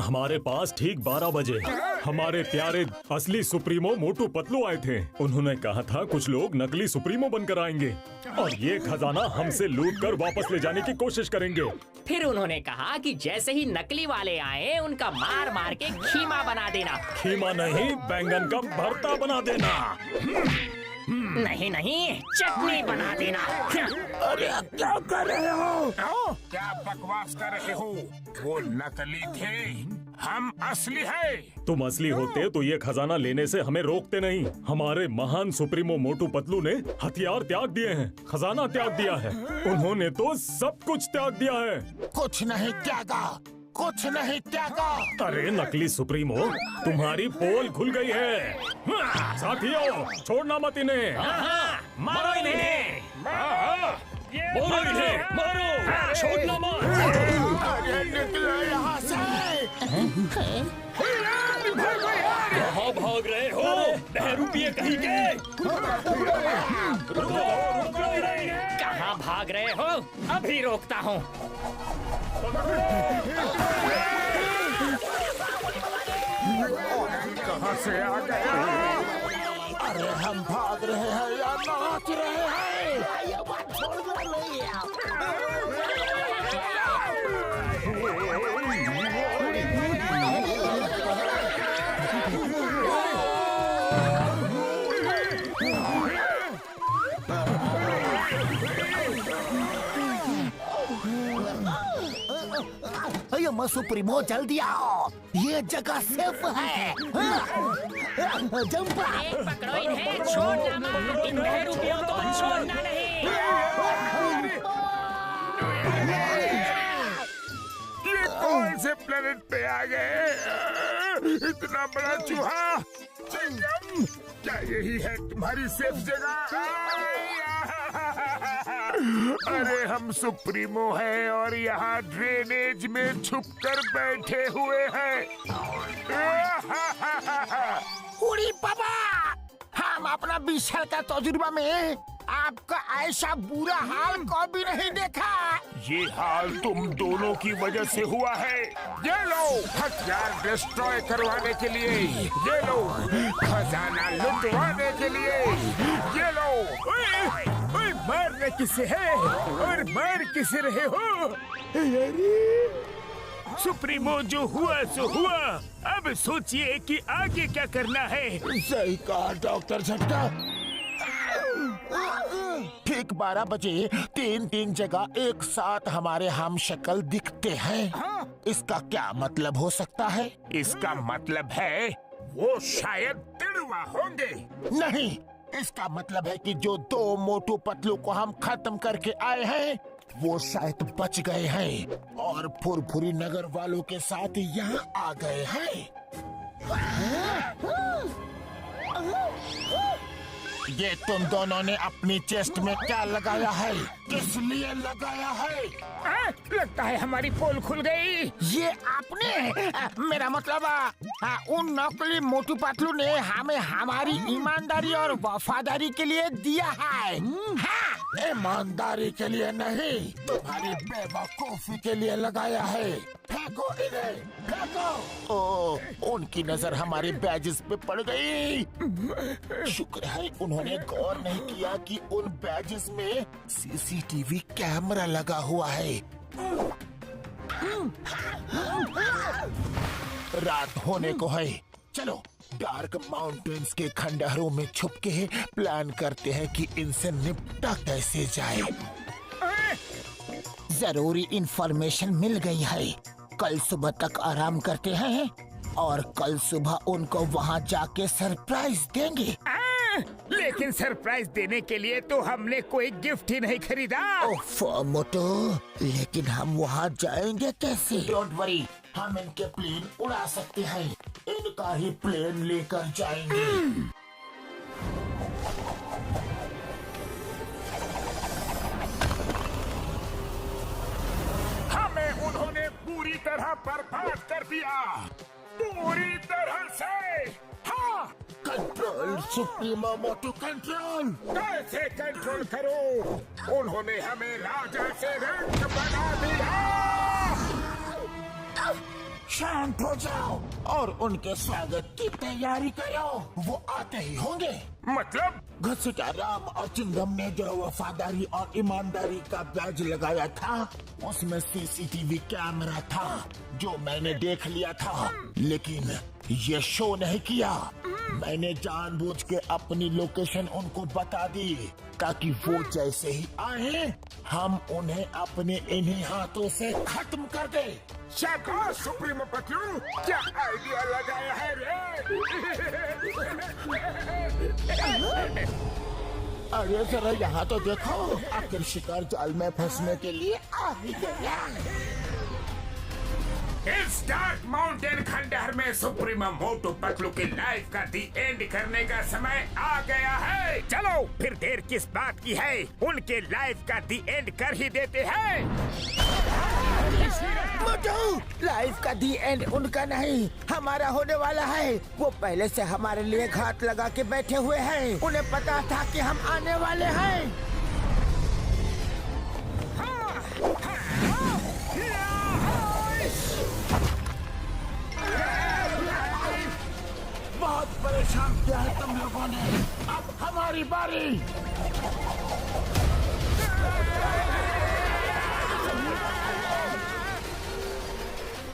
हमारे पास ठीक 12 बजे हमारे प्यारे असली सुप्रीमो मोटू पतलू आए थे। उन्होंने कहा था कुछ लोग नकली सुप्रीमो बनकर आएंगे और ये खजाना हमसे लूट कर वापस ले जाने की कोशिश करेंगे। फिर उन्होंने कहा कि जैसे ही नकली वाले आए, उनका मार मार के खीमा बना देना। खीमा नहीं, बैंगन का भरता बना देना। नहीं नहीं, चटनी बना देना। अरे क्या कर रहे हो? क्या बकवास कर रहे हो? वो नकली थे, हम असली है। तुम असली होते तो ये खजाना लेने से हमें रोकते नहीं। हमारे महान सुप्रीमो मोटू पतलू ने हथियार त्याग दिए हैं, खजाना त्याग दिया है। उन्होंने तो सब कुछ त्याग दिया है। कुछ नहीं त्यागा, कुछ नहीं त्यागा। अरे नकली सुप्रीमो, तुम्हारी पोल खुल गई है। साथियों, छोड़ना मत इन्हें। मारो इन्हें। मारो इन्हें, मारो, छोड़ना मत। अरे निकलो यहाँ से। कहाँ भाग रहे हो? बहरूपिये कहीं के? कहाँ भाग रहे हो? अभी रोकता हूँ। कहाँ से आ गया? अरे हम भाग रहे हैं या नाच रहे हैं? ये बात छोड़ दो भैया। सुप्रीमो जल्दी आओ, ये जगह सेफ है। जंप। पकड़ो इन्हें, छोड़ना मत। इन बहरूपियों को छोड़ना नहीं। ये कौन से प्लेनेट पे आ गए? इतना बड़ा चूहा। चिंगम, क्या यही है तुम्हारी सेफ जगह? अरे हम सुप्रीमो हैं और यहाँ ड्रेनेज में छुपकर बैठे हुए हैं। उड़ी पापा, हम अपना 20 साल का तजुर्बा में आपका ऐसा बुरा हाल कभी नहीं देखा। ये हाल तुम दोनों की वजह से हुआ है। ये लो हथियार डिस्ट्रॉय करवाने के लिए, ये लो खजाना लुटवाने के लिए, ये लो। ओए मारने किसे है और मार किसे रहे हो? सुप्रीमो जो हुआ सो हुआ। अब सोचिए कि आगे क्या करना है। सही कहा डॉक्टर झट्टा। ठीक 12 बजे 3 जगह एक साथ हमारे हम शक्ल दिखते हैं। इसका क्या मतलब हो सकता है? इसका मतलब है वो शायद तिड़वा होंगे। नहीं, इसका मतलब है कि जो 2 मोटू पतलू को हम खत्म करके आए हैं वो शायद बच गए हैं और फुरफुरी नगर वालों के साथ यहाँ आ गए हैं। ये तुम दोनों ने अपनी चेस्ट में क्या लगाया है? किस लिए लगाया है? लगता है हमारी पोल खुल गई। ये आपने? मेरा मतलब उन नकली मोटू पतलू ने हमें हमारी ईमानदारी और वफादारी के लिए दिया है। हाँ, ईमानदारी के लिए नहीं, तुम्हारी बेवकूफी के लिए लगाया है। फेंको इन्हें, फेंको। ओ, उनकी नजर हमारे बैजेस पे पड़ गई। शुक्र है उन्होंने गौर नहीं किया कि उन बैजेस में सीसीटीवी कैमरा लगा हुआ है। रात होने को है, चलो डार्क माउंटेन्स के खंडहरों में छुप के प्लान करते हैं कि इनसे निपटा कैसे जाए। जरूरी इंफॉर्मेशन मिल गई है। कल सुबह तक आराम करते हैं और कल सुबह उनको वहाँ जाके सरप्राइज देंगे। लेकिन सरप्राइज देने के लिए तो हमने कोई गिफ्ट ही नहीं खरीदा। ओफ मोटो, लेकिन हम वहाँ जाएंगे कैसे? डोंट वरी, हम इनके प्लेन उड़ा सकते हैं। इनका ही प्लेन लेकर जाएंगे। हमें उन्होंने पूरी तरह बर्बाद कर दिया, पूरी तरह से। हाँ, कंट्रोल सुप्रीमो मोटू, कंट्रोल। कैसे कंट्रोल करो? उन्होंने हमें राजा से रंग बना दिया। शांत हो जाओ और उनके स्वागत की तैयारी करो। वो आते ही होंगे। मतलब? घसीटा राम और चिंगम ने जो वफादारी और ईमानदारी का बैज लगाया था उसमें सीसीटीवी कैमरा था जो मैंने देख लिया था, लेकिन ये शो नहीं किया। मैंने जानबूझ के अपनी लोकेशन उनको बता दी ताकि वो जैसे ही आए हम उन्हें अपने इन्हीं हाथों से खत्म कर दे। शाबाश सुप्रीमो पतलू, क्या आइडिया लगाया है रे। अरे जरा यहाँ तो देखो, आखिर शिकार जाल में फंसने के लिए आ ही गया। इस डार्क माउंटेन खंडहर में सुप्रीमो मोटू पतलू की लाइफ का दी एंड करने का समय आ गया है। चलो फिर देर किस बात की है, उनके लाइफ का दी एंड कर ही देते हैं। मोटू, लाइफ का दी एंड उनका नहीं हमारा होने वाला है। वो पहले से हमारे लिए घात लगा के बैठे हुए हैं। उन्हें पता था कि हम आने वाले हैं। बहुत परेशान किया है तुम लोगों ने, अब हमारी बारी।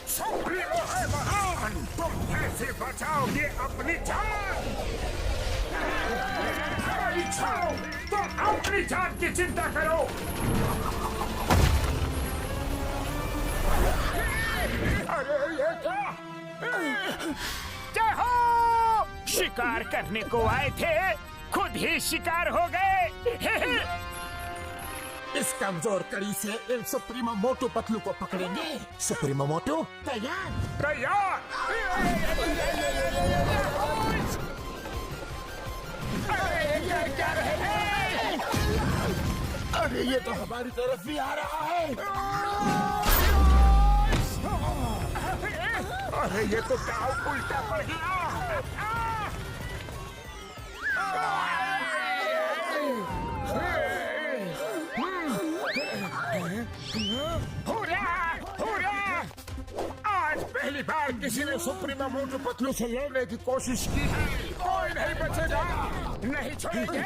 सुप्रीमो है महान, तुम कैसे बचाओगे अपनी जान। छोड़ो, तुम अपनी जान की चिंता करो। अरे ये क्या? जय हो! शिकार करने को आए थे, खुद ही शिकार हो गए। इस कमजोर कड़ी से इन सुप्रीमो मोटू पतलू को पकड़ेंगे। सुप्रीमो मोटू तैयार। तैयार। अरे ये तो हमारी तरफ भी आ रहा है। अरे ये तो दाव उल्टा पड़ गया। हुर्रा! हुर्रा! आज पहली बार किसी ने सुप्रीमो मोटू पतलू से लड़ने की कोशिश की है। कोई नहीं बचेगा, नहीं छोड़ेंगे।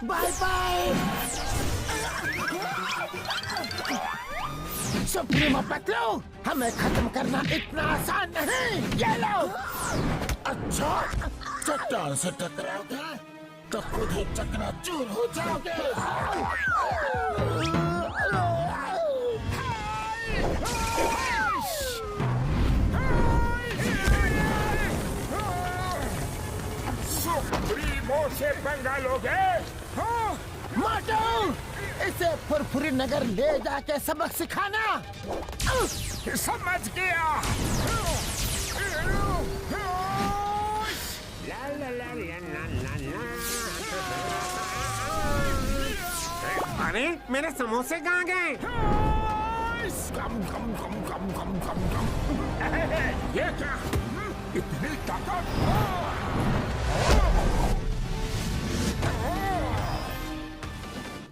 बाय बाय सुप्रीमो पतलू, हमें खत्म करना इतना आसान नहीं। ये लो। अच्छा, चट्टान से टकराओगे तो खुद ही चकनाचूर हो जाओगे। सुप्रीमो से पंगा लोगे? मोटू, इसे फुरफुरी नगर ले जाके सबक सिखाना। समझ गया। अरे मेरे समोसे कहाँ गए? ये क्या? इतनी ताकत?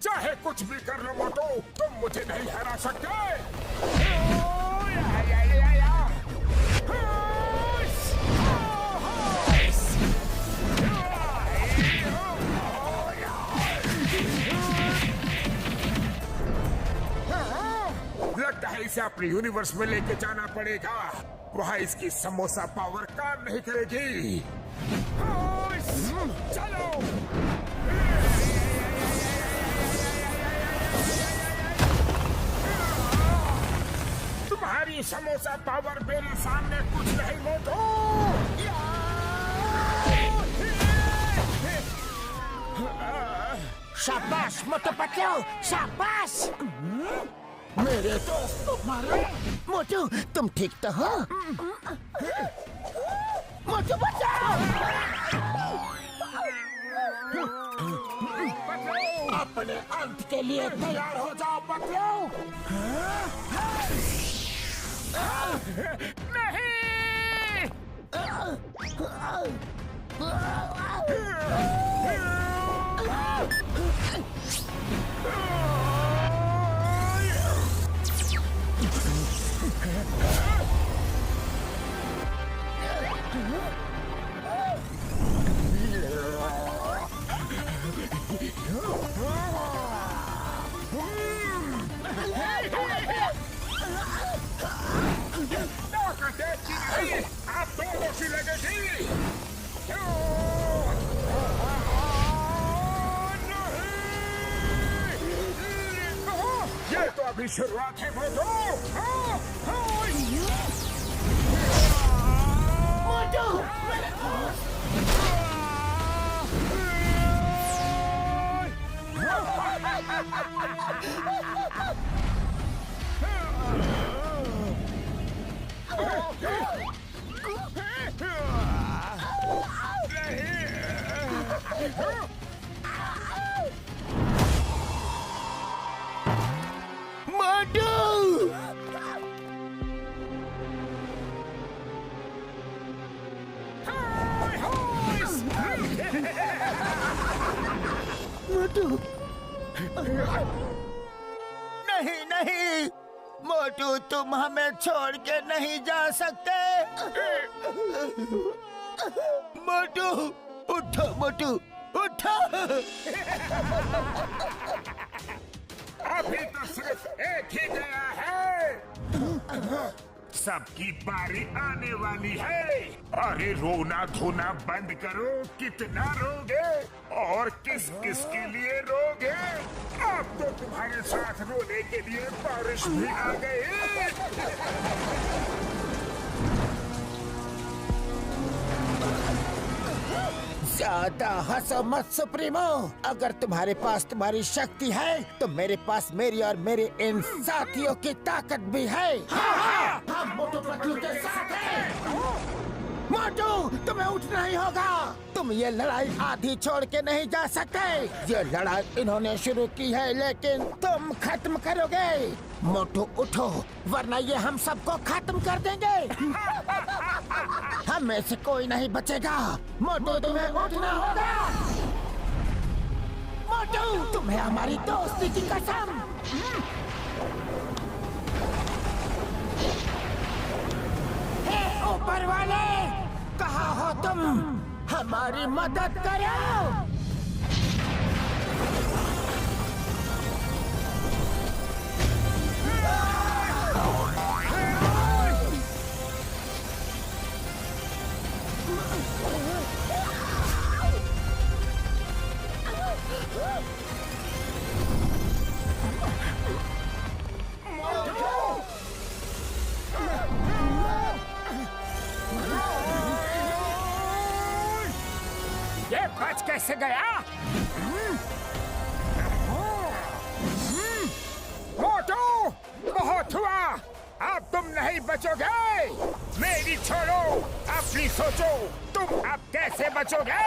चाहे कुछ भी कर लो मोटू, तुम मुझे नहीं हरा सकते। लगता है इसे अपने यूनिवर्स में लेके जाना पड़ेगा। वहाँ इसकी समोसा पावर काम नहीं करेगी। चलो। तुम्हारी समोसा पावर मेरे सामने कुछ नहीं मोटू। शाबाश मोटू पतलू, शाबाश। मेरे दोस्त तुम्हारे। मोटू, तुम ठीक तो हो? मोटू बचाओ। अपने अंत के लिए तैयार हो जाओ पतलू। नहीं। देखती नहीं, आप दोनों की लगेगी। ये तो अभी शुरुआत है मोटू। नहीं नहीं मोटू, तुम हमें छोड़ के नहीं जा सकते। मोटू उठो, मोटू उठो। अभी तो सिर्फ एक ही गया है, सबकी बारी आने वाली है। अरे रोना धोना बंद करो, कितना रोगे और किस किस के लिए रोगे? अब तो तुम्हारे साथ रोने के लिए बारिश भी आ गई। ज्यादा हंसो मत सुप्रीमो। अगर तुम्हारे पास तुम्हारी शक्ति है तो मेरे पास मेरी और मेरे इन साथियों की ताकत भी है। हाँ, हम मोटू पतलू के साथ हैं। मोटू, तुम्हें उठना ही होगा। तुम ये लड़ाई आधी छोड़ के नहीं जा सकते। ये लड़ाई इन्होंने शुरू की है लेकिन तुम खत्म करोगे। मोटू उठो, वरना ये हम सबको खत्म कर देंगे। हम में से कोई नहीं बचेगा। मोटू, तुम्हें उठना होगा। मोटू, तुम्हें हमारी दोस्ती की कसम। हे ऊपर वाले, कहाँ हो तुम? हमारी मदद करो। ये बच कैसे गया? मोटू, बहुत हुआ, अब तुम नहीं बचोगे। मेरी छोड़ो, अपनी सोचो, तुम अब कैसे बचोगे?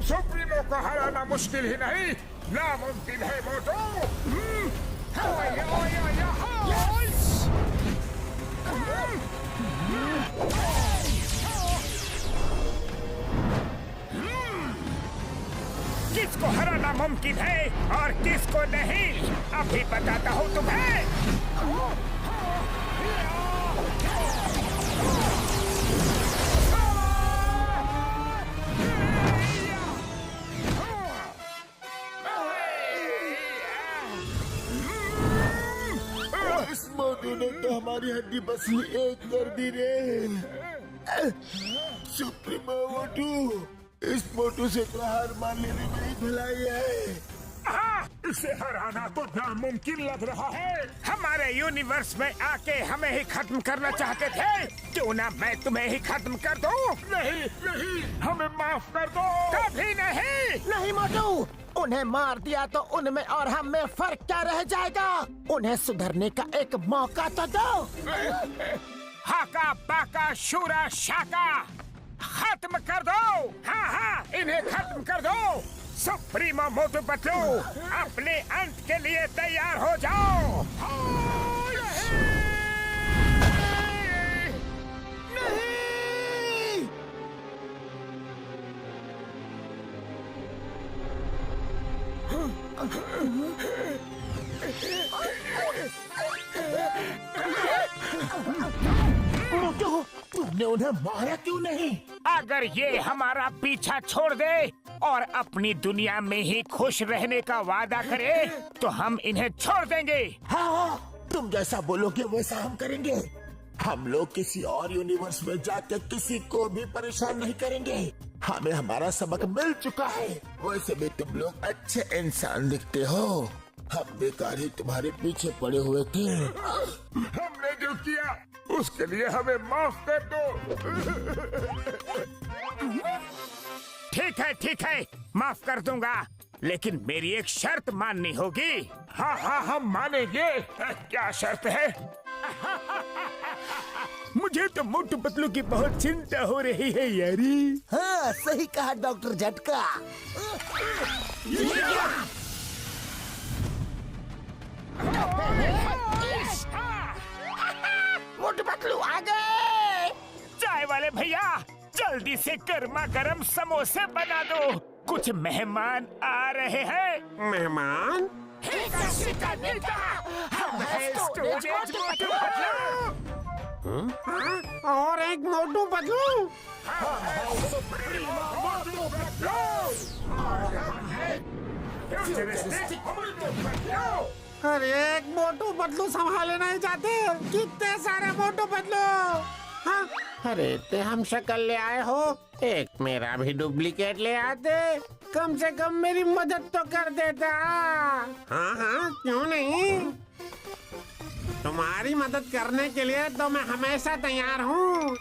सुप्रीमो को हराना मुश्किल ही नहीं, नामुमकिन है मोटू। किसको हराना मुमकिन है और किसको नहीं, अभी बताता हूँ तुम्हें। मोटू ने तो हमारी हड्डी बसली एक कर दी रे। सुप्रीमो मोटू, इस मोटू से तो हार मान लेने में ही भलाई है। इसे हराना तो नामुमकिन लग रहा है। हमारे यूनिवर्स में आके हमें ही खत्म करना चाहते थे, क्यों ना मैं तुम्हें ही खत्म कर दूं? नहीं नहीं, हमें माफ कर दो। कभी नहीं। नहीं मोटू, उन्हें मार दिया तो उनमें और हम में फर्क क्या रह जाएगा? उन्हें सुधरने का एक मौका तो दो। हाका बाका शूरा शाका, खत्म कर दो। हाँ हाँ, इन्हें खत्म कर दो। सुप्रीमो मोटू पतलू, अपने अंत के लिए तैयार हो जाओ। मोटू, तुमने उन्हें मारा क्यों नहीं? अगर ये हमारा पीछा छोड़ दे और अपनी दुनिया में ही खुश रहने का वादा करे तो हम इन्हें छोड़ देंगे। हाँ, तुम जैसा बोलोगे वैसा हम करेंगे। हम लोग किसी और यूनिवर्स में जाकर किसी को भी परेशान नहीं करेंगे। हमें हमारा सबक मिल चुका है। वैसे भी तुम लोग अच्छे इंसान दिखते हो। हम बेकार ही तुम्हारे पीछे पड़े हुए थे। हमने जो किया उसके लिए हमें माफ कर दो। ठीक है, माफ कर दूंगा, लेकिन मेरी एक शर्त माननी होगी। हाँ, हम मानेंगे। क्या शर्त है? मुझे तो मोटू पतलू की बहुत चिंता हो रही है यारी। हाँ, सही कहा डॉक्टर झटका। मोटू पतलू आ गए। चाय वाले भैया, जल्दी से गर्मा गर्म समोसे बना दो, कुछ मेहमान आ रहे हैं। मेहमान? हम हैं स्टोरेज मोटू पतलू। और एक मोटू पतलू। अरे एक मोटू पतलू संभाले नहीं जाते, कितने सारे मोटू पतलू। हाँ? अरे इतने हम शक्ल ले आए हो, एक मेरा भी डुप्लीकेट ले आते, कम से कम मेरी मदद तो कर देता। हाँ, क्यों नहीं। तुम्हारी मदद करने के लिए तो मैं हमेशा तैयार हूँ।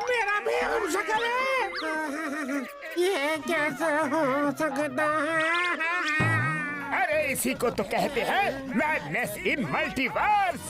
मेरा भी हम शक्ल है, ये कैसे हो सकता है। अरे इसी को तो कहते हैं मैडनेस इन मल्टीवर्स।